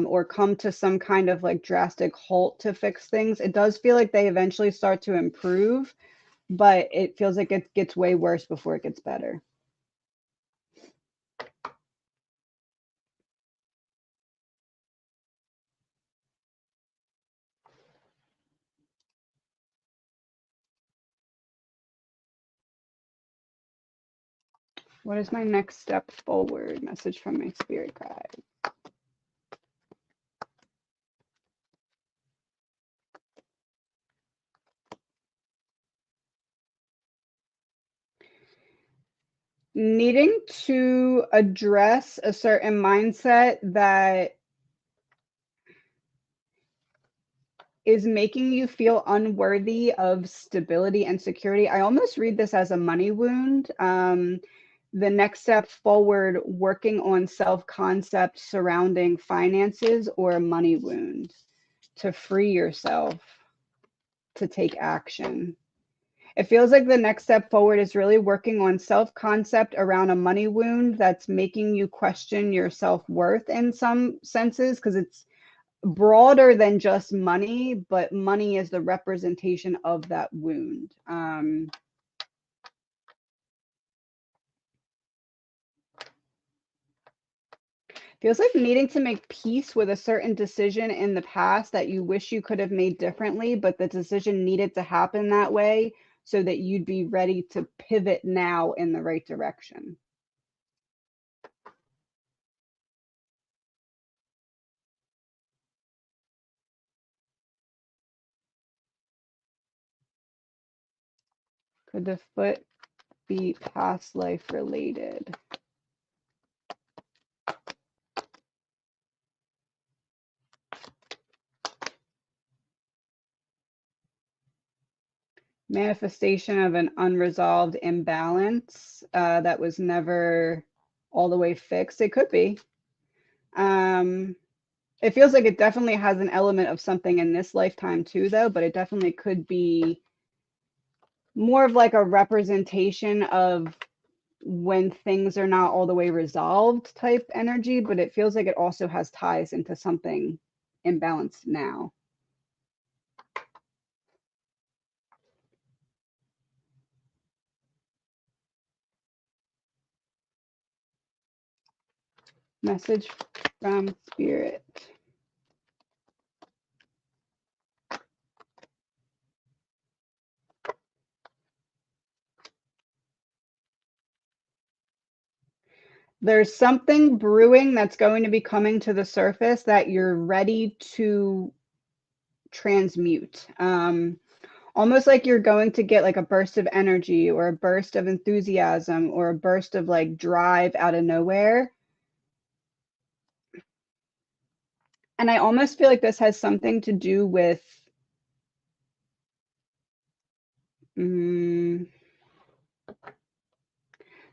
or come to some kind of like drastic halt to fix things. It does feel like they eventually start to improve, but it feels like it gets way worse before it gets better. What is my next step forward? Message from my spirit guide. Needing to address a certain mindset that is making you feel unworthy of stability and security. I almost read this as a money wound. The next step forward, working on self concept surrounding finances or a money wound to free yourself to take action. It feels like the next step forward is really working on self concept around a money wound that's making you question your self worth in some senses, because it's broader than just money, but money is the representation of that wound. Feels like needing to make peace with a certain decision in the past that you wish you could have made differently, but the decision needed to happen that way so that you'd be ready to pivot now in the right direction. Could the foot be past life related? Manifestation of an unresolved imbalance that was never all the way fixed. It could be. Um, it feels like it definitely has an element of something in this lifetime too, though, but it definitely could be more of like a representation of when things are not all the way resolved type energy, but it feels like it also has ties into something imbalanced now. Message from Spirit. There's something brewing that's going to be coming to the surface that you're ready to transmute. Almost like you're going to get like a burst of energy or a burst of enthusiasm or a burst of like drive out of nowhere. And I almost feel like this has something to do with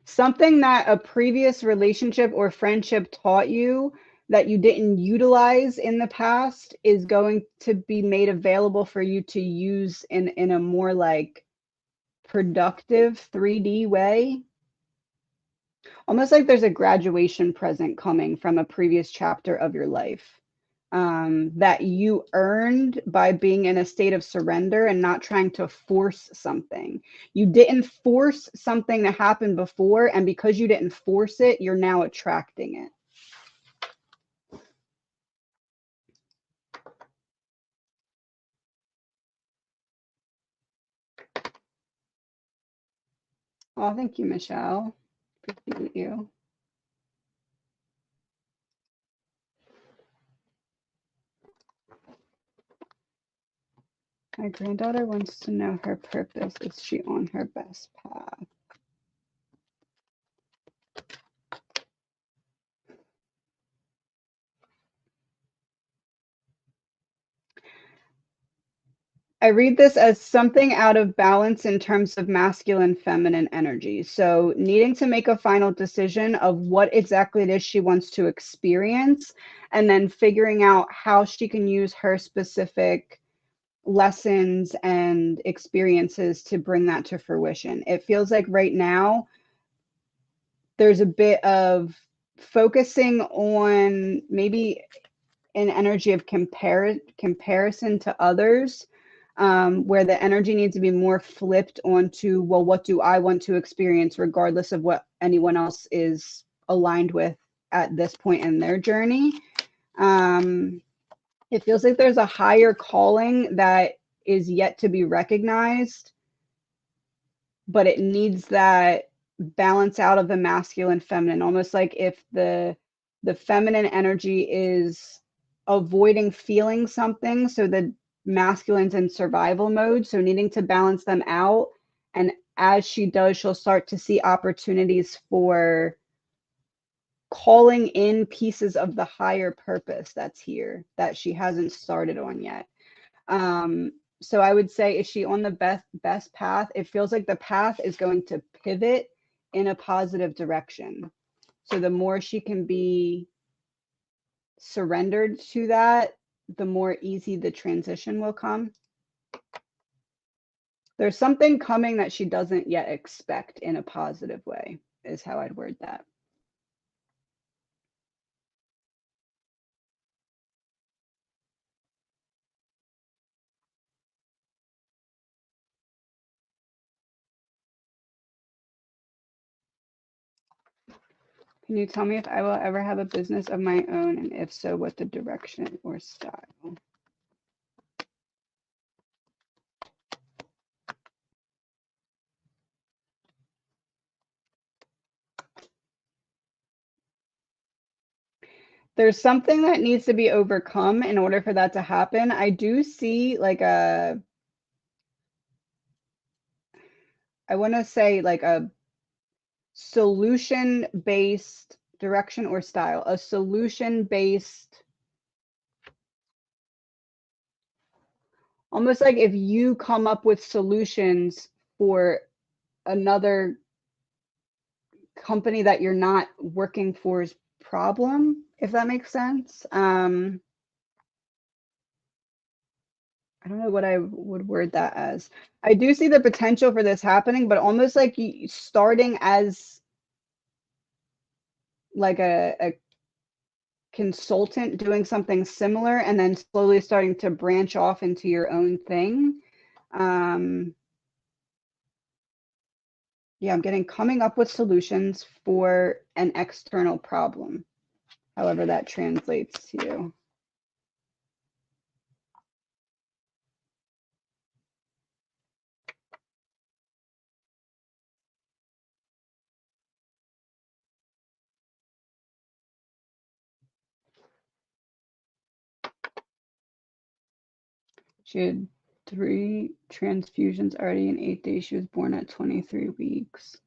something that a previous relationship or friendship taught you that you didn't utilize in the past is going to be made available for you to use in a more like productive 3D way. Almost like there's a graduation present coming from a previous chapter of your life, that you earned by being in a state of surrender and not trying to force something. You didn't force something to happen before, and because you didn't force it, you're now attracting it. Oh, thank you, Michelle. Appreciate you. My granddaughter wants to know her purpose. Is she on her best path? I read this as something out of balance in terms of masculine, feminine energy. So, needing to make a final decision of what exactly it is she wants to experience, and then figuring out how she can use her specific lessons and experiences to bring that to fruition. It feels like right now there's a bit of focusing on maybe an energy of comparison to others, where the energy needs to be more flipped onto, well, what do I want to experience, regardless of what anyone else is aligned with at this point in their journey. It feels like there's a higher calling that is yet to be recognized, but it needs that balance out of the masculine feminine, almost like if the feminine energy is avoiding feeling something, so the masculine's in survival mode, so needing to balance them out. And as she does, she'll start to see opportunities for calling in pieces of the higher purpose that's here that she hasn't started on yet. So I would say, is she on the best path? It feels like the path is going to pivot in a positive direction. So the more she can be surrendered to that, the more easy the transition will come. There's something coming that she doesn't yet expect in a positive way, is how I'd word that. Can you tell me if I will ever have a business of my own, and if so, what the direction or style? There's something that needs to be overcome in order for that to happen. I do see like I want to say like a solution-based direction or style, a solution-based, almost like if you come up with solutions for another company that you're not working for's problem, if that makes sense. I don't know what I would word that as. I do see the potential for this happening, but almost like starting as like a consultant doing something similar and then slowly starting to branch off into your own thing. Yeah, I'm getting coming up with solutions for an external problem. however that translates to you. She had 3 transfusions already in 8 days. She was born at 23 weeks.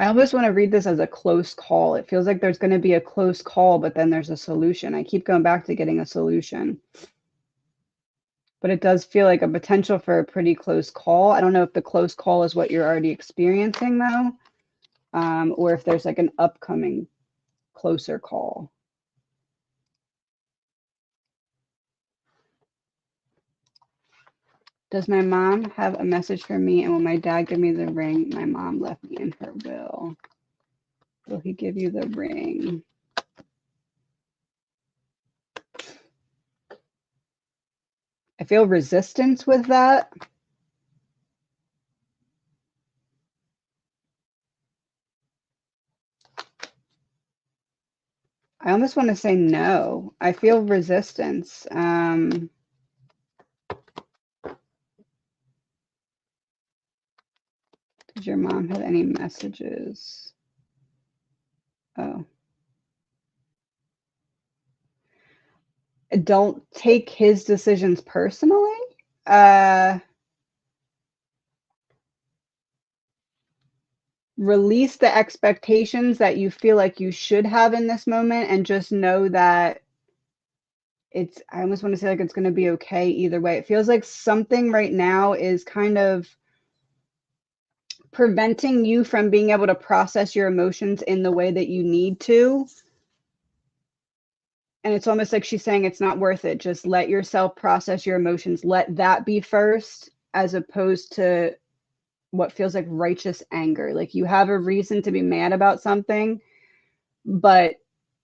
I almost want to read this as a close call. It feels like there's going to be a close call, but then there's a solution. I keep going back to getting a solution. But it does feel like a potential for a pretty close call. I don't know if the close call is what you're already experiencing, though, or if there's like an upcoming closer call. Does my mom have a message for me? And will my dad give me the ring my mom left me in her will? Will he give you the ring? I feel resistance with that. I almost want to say no. I feel resistance. Does your mom have any messages? Oh. Don't take his decisions personally. Release the expectations that you feel like you should have in this moment and just know that I almost want to say like it's going to be okay either way. It feels like something right now is kind of preventing you from being able to process your emotions in the way that you need to. And it's almost like she's saying it's not worth it. Just let yourself process your emotions. Let that be first, as opposed to what feels like righteous anger. Like you have a reason to be mad about something, but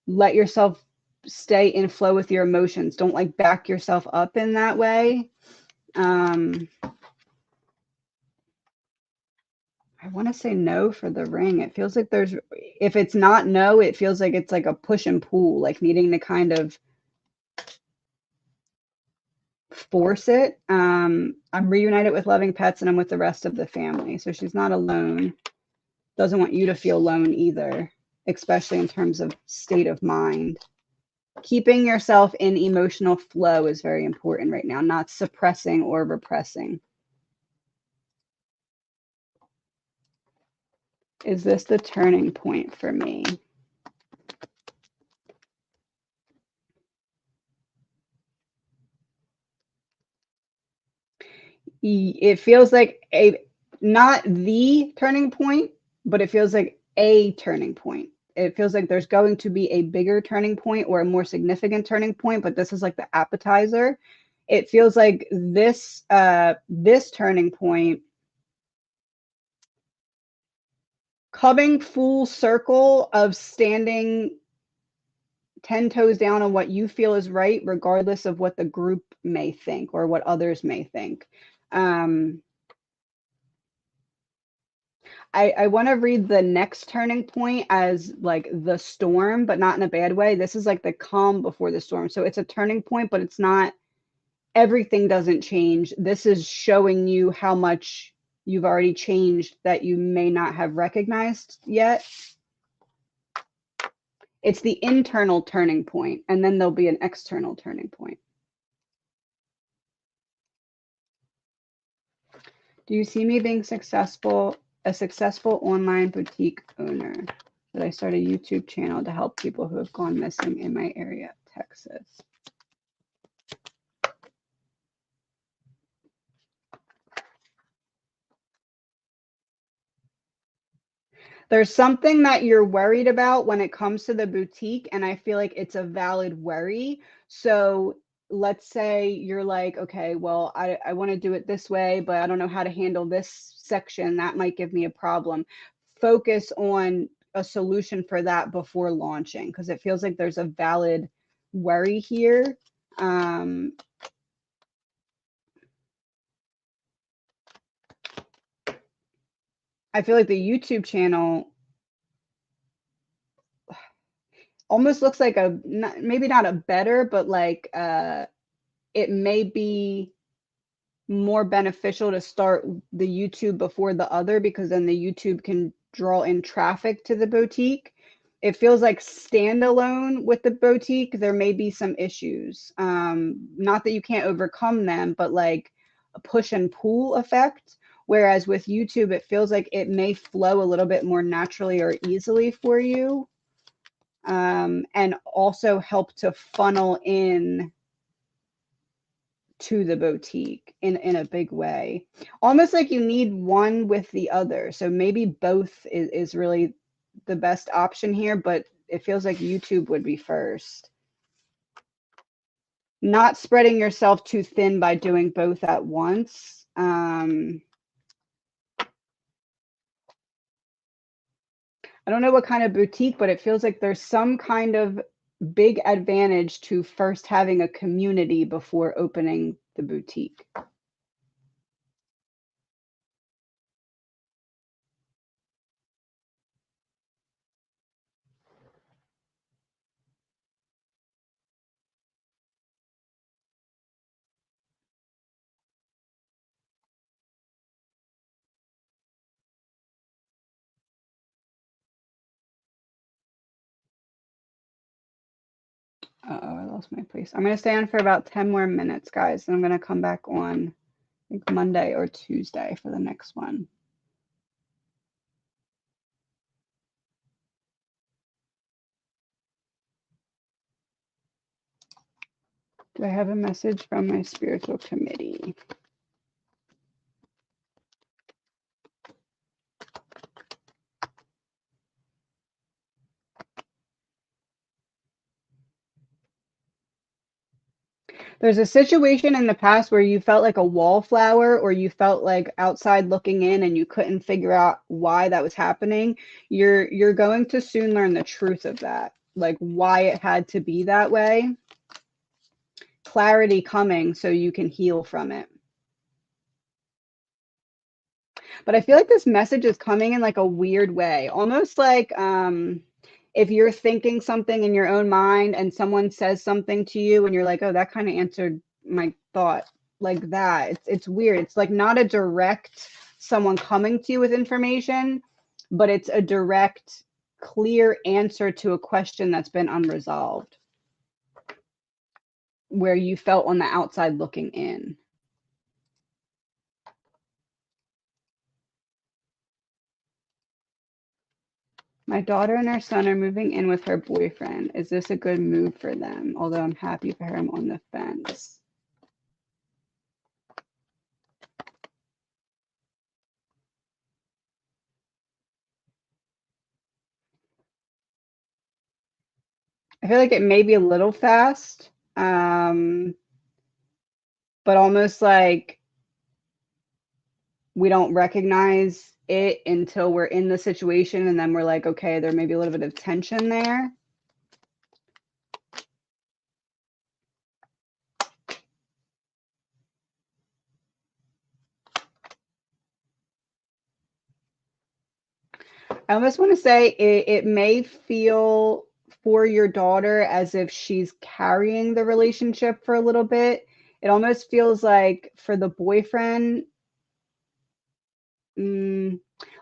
let yourself stay in flow with your emotions. Don't like back yourself up in that way. I want to say no for the ring. It feels like if it's not no, it feels like it's like a push and pull, like needing to kind of force it. I'm reunited with loving pets and I'm with the rest of the family. So she's not alone. Doesn't want you to feel alone either, especially in terms of state of mind. Keeping yourself in emotional flow is very important right now, not suppressing or repressing. Is this the turning point for me? It feels like not the turning point, but it feels like a turning point. It feels like there's going to be a bigger turning point or a more significant turning point, but this is like the appetizer. It feels like this turning point coming full circle of standing 10 toes down on what you feel is right, regardless of what the group may think or what others may think. I want to read the next turning point as like the storm, but not in a bad way. This is like the calm before the storm. So it's a turning point, but it's not, everything doesn't change. This is showing you how much you've already changed that you may not have recognized yet. It's the internal turning point, and then there'll be an external turning point. Do you see me being successful, a successful online boutique owner? That I start a YouTube channel to help people who have gone missing in my area, Texas. There's something that you're worried about when it comes to the boutique, and I feel like it's a valid worry. So let's say you're like, okay, well, I want to do it this way, but I don't know how to handle this section. That might give me a problem. Focus on a solution for that before launching, because it feels like there's a valid worry here. I feel like the YouTube channel almost looks like maybe not a better, but like it may be more beneficial to start the YouTube before the other, because then the YouTube can draw in traffic to the boutique. It feels like standalone with the boutique, there may be some issues. Not that you can't overcome them, but like a push and pull effect. Whereas with YouTube, it feels like it may flow a little bit more naturally or easily for you. And also help to funnel in to the boutique in a big way, almost like you need one with the other. So maybe both is really the best option here, but it feels like YouTube would be first. Not spreading yourself too thin by doing both at once. I don't know what kind of boutique, but it feels like there's some kind of big advantage to first having a community before opening the boutique. Uh-oh, I lost my place. I'm going to stay on for about 10 more minutes, guys. And I'm going to come back on, I think, Monday or Tuesday for the next one. Do I have a message from my spiritual committee? There's a situation in the past where you felt like a wallflower, or you felt like outside looking in and you couldn't figure out why that was happening. You're going to soon learn the truth of that, like why it had to be that way. Clarity coming so you can heal from it. But I feel like this message is coming in like a weird way, almost like if you're thinking something in your own mind and someone says something to you and you're like, oh, that kind of answered my thought, like that. It's weird. It's like not a direct someone coming to you with information, but it's a direct, clear answer to a question that's been unresolved, where you felt on the outside looking in. My daughter and her son are moving in with her boyfriend. Is this a good move for them? Although I'm happy for her, I'm on the fence. I feel like it may be a little fast, but almost like we don't recognize it until we're in the situation, and then we're like, okay, there may be a little bit of tension there. I almost want to say it may feel for your daughter as if she's carrying the relationship for a little bit. It almost feels like for the boyfriend,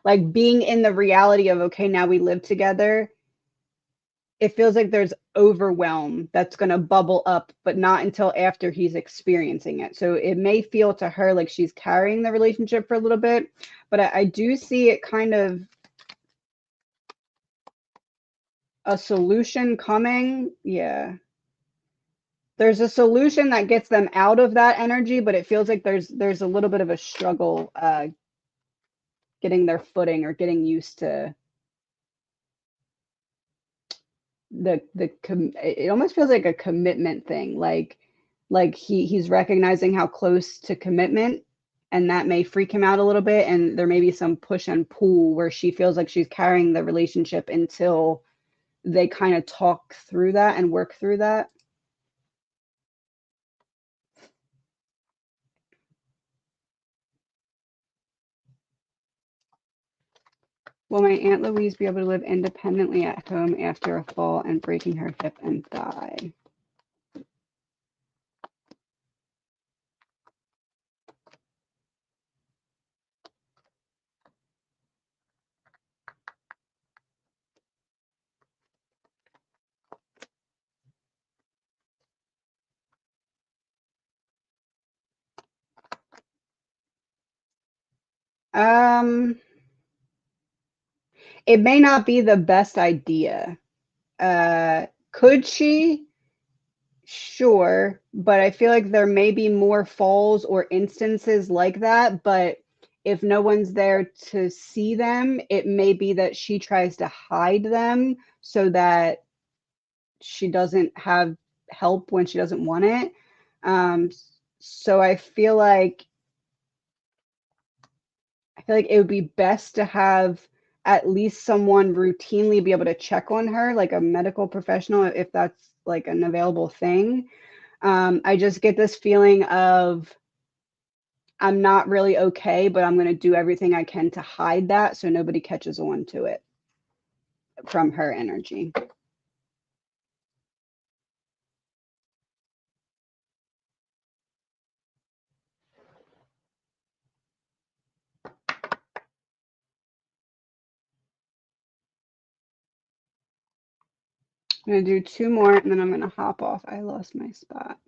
like being in the reality of, okay, now we live together. It feels like there's overwhelm that's going to bubble up, but not until after he's experiencing it. So it may feel to her like she's carrying the relationship for a little bit, but I do see it kind of a solution coming. Yeah. There's a solution that gets them out of that energy, but it feels like there's a little bit of a struggle getting their footing or getting used to it almost feels like a commitment thing. Like like he's recognizing how close to commitment, and that may freak him out a little bit, and there may be some push and pull where she feels like she's carrying the relationship until they kind of talk through that and work through that. Will my Aunt Louise be able to live independently at home after a fall and breaking her hip and thigh? Um, it may not be the best idea. Could she? Sure, but I feel like there may be more falls or instances like that, but if no one's there to see them, it may be that she tries to hide them so that she doesn't have help when she doesn't want it. Um, so I feel like it would be best to have at least someone routinely be able to check on her, like a medical professional, if that's like an available thing. I just get this feeling of I'm not really okay, but I'm going to do everything I can to hide that so nobody catches on to it from her energy. I'm going to do two more and then I'm going to hop off. I lost my spot.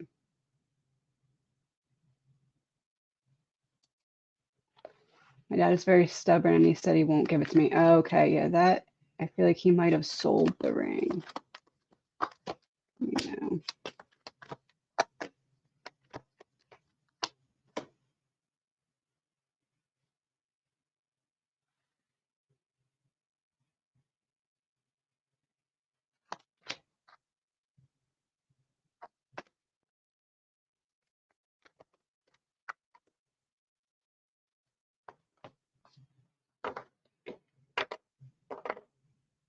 My dad is very stubborn and he said he won't give it to me. Okay, yeah, that I feel like he might have sold the ring. You know.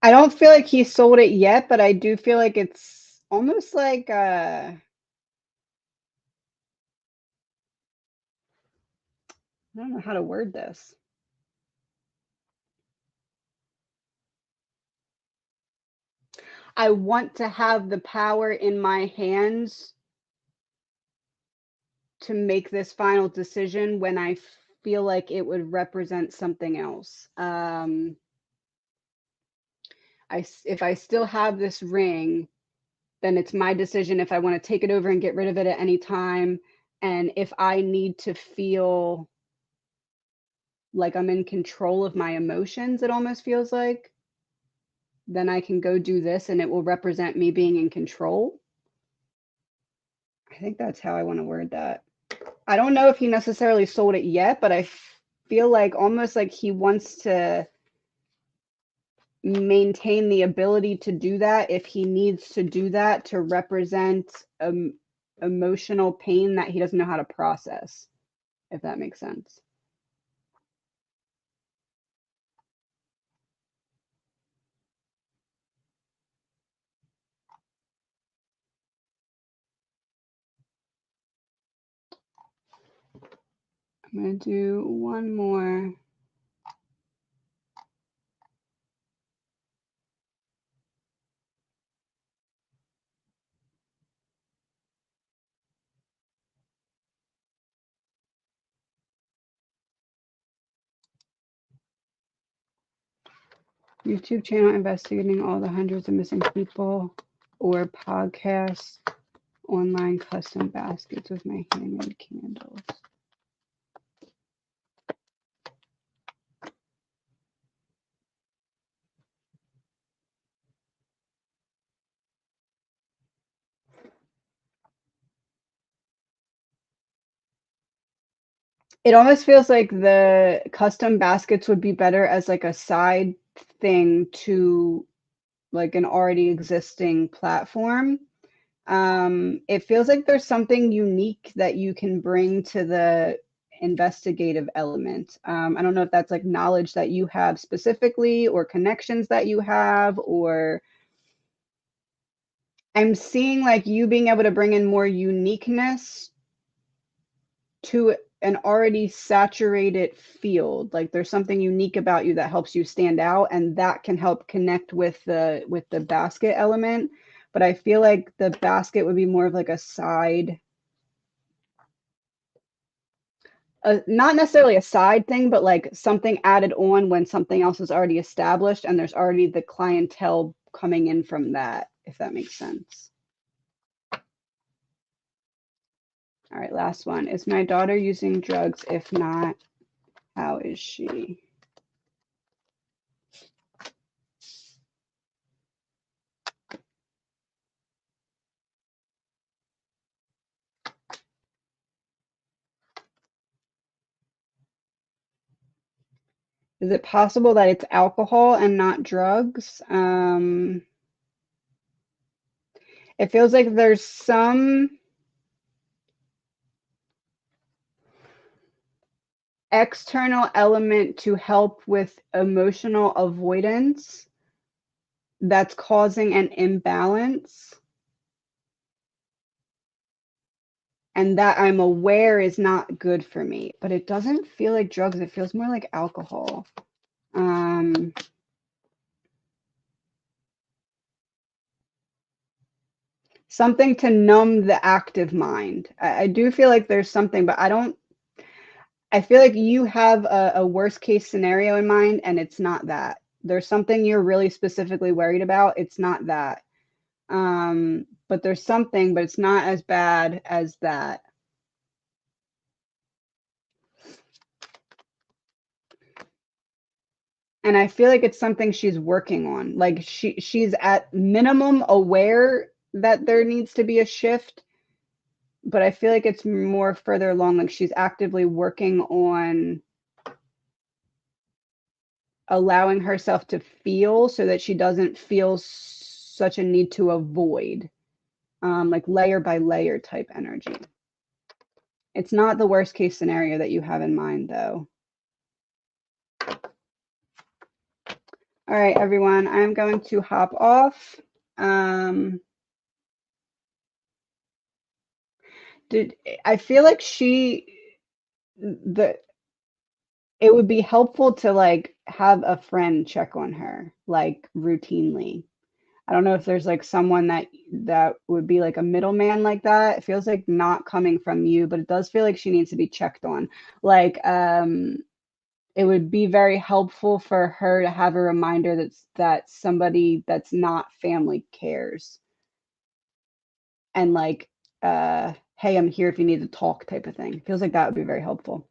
I don't feel like he sold it yet, but I do feel like it's almost like I don't know how to word this. I want to have the power in my hands to make this final decision when I feel like it would represent something else. If I still have this ring, then it's my decision if I want to take it over and get rid of it at any time. And if I need to feel like I'm in control of my emotions, it almost feels like, then I can go do this and it will represent me being in control. I think that's how I want to word that. I don't know if he necessarily sold it yet, but I feel like almost like he wants to maintain the ability to do that if he needs to do that to represent emotional pain that he doesn't know how to process, if that makes sense. I'm going to do one more. YouTube channel investigating all the hundreds of missing people, or podcast online custom baskets with my handmade candles. It almost feels like the custom baskets would be better as like a side thing to like an already existing platform. It feels like there's something unique that you can bring to the investigative element. I don't know if that's like knowledge that you have specifically or connections that you have, or I'm seeing like you being able to bring in more uniqueness to an already saturated field. Like there's something unique about you that helps you stand out, and that can help connect with the basket element. But I feel like the basket would be more of like a side, not necessarily a side thing, but like something added on when something else is already established and there's already the clientele coming in from that, if that makes sense. All right, last one. Is my daughter using drugs? If not, how is she? Is it possible that it's alcohol and not drugs? It feels like there's some external element to help with emotional avoidance that's causing an imbalance. And that I'm aware is not good for me, but it doesn't feel like drugs. It feels more like alcohol. Something to numb the active mind. I do feel like there's something, but I feel like you have a worst case scenario in mind, and it's not that. There's something you're really specifically worried about. It's not that. But there's something, but it's not as bad as that. And I feel like it's something she's working on. Like she's at minimum aware that there needs to be a shift, but I feel like it's more further along, like she's actively working on allowing herself to feel so that she doesn't feel such a need to avoid, like layer by layer type energy. It's not the worst case scenario that you have in mind, though. All right, everyone, I'm going to hop off. Did I feel like the it would be helpful to like have a friend check on her like routinely. I don't know if there's like someone that would be like a middleman like that. It feels like not coming from you, but it does feel like she needs to be checked on. Like it would be very helpful for her to have a reminder that somebody that's not family cares. And like hey, I'm here if you need to talk type of thing. Feels like that would be very helpful.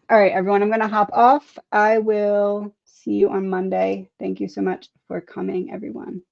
All right, everyone, I'm going to hop off. I will see you on Monday. Thank you so much for coming, everyone.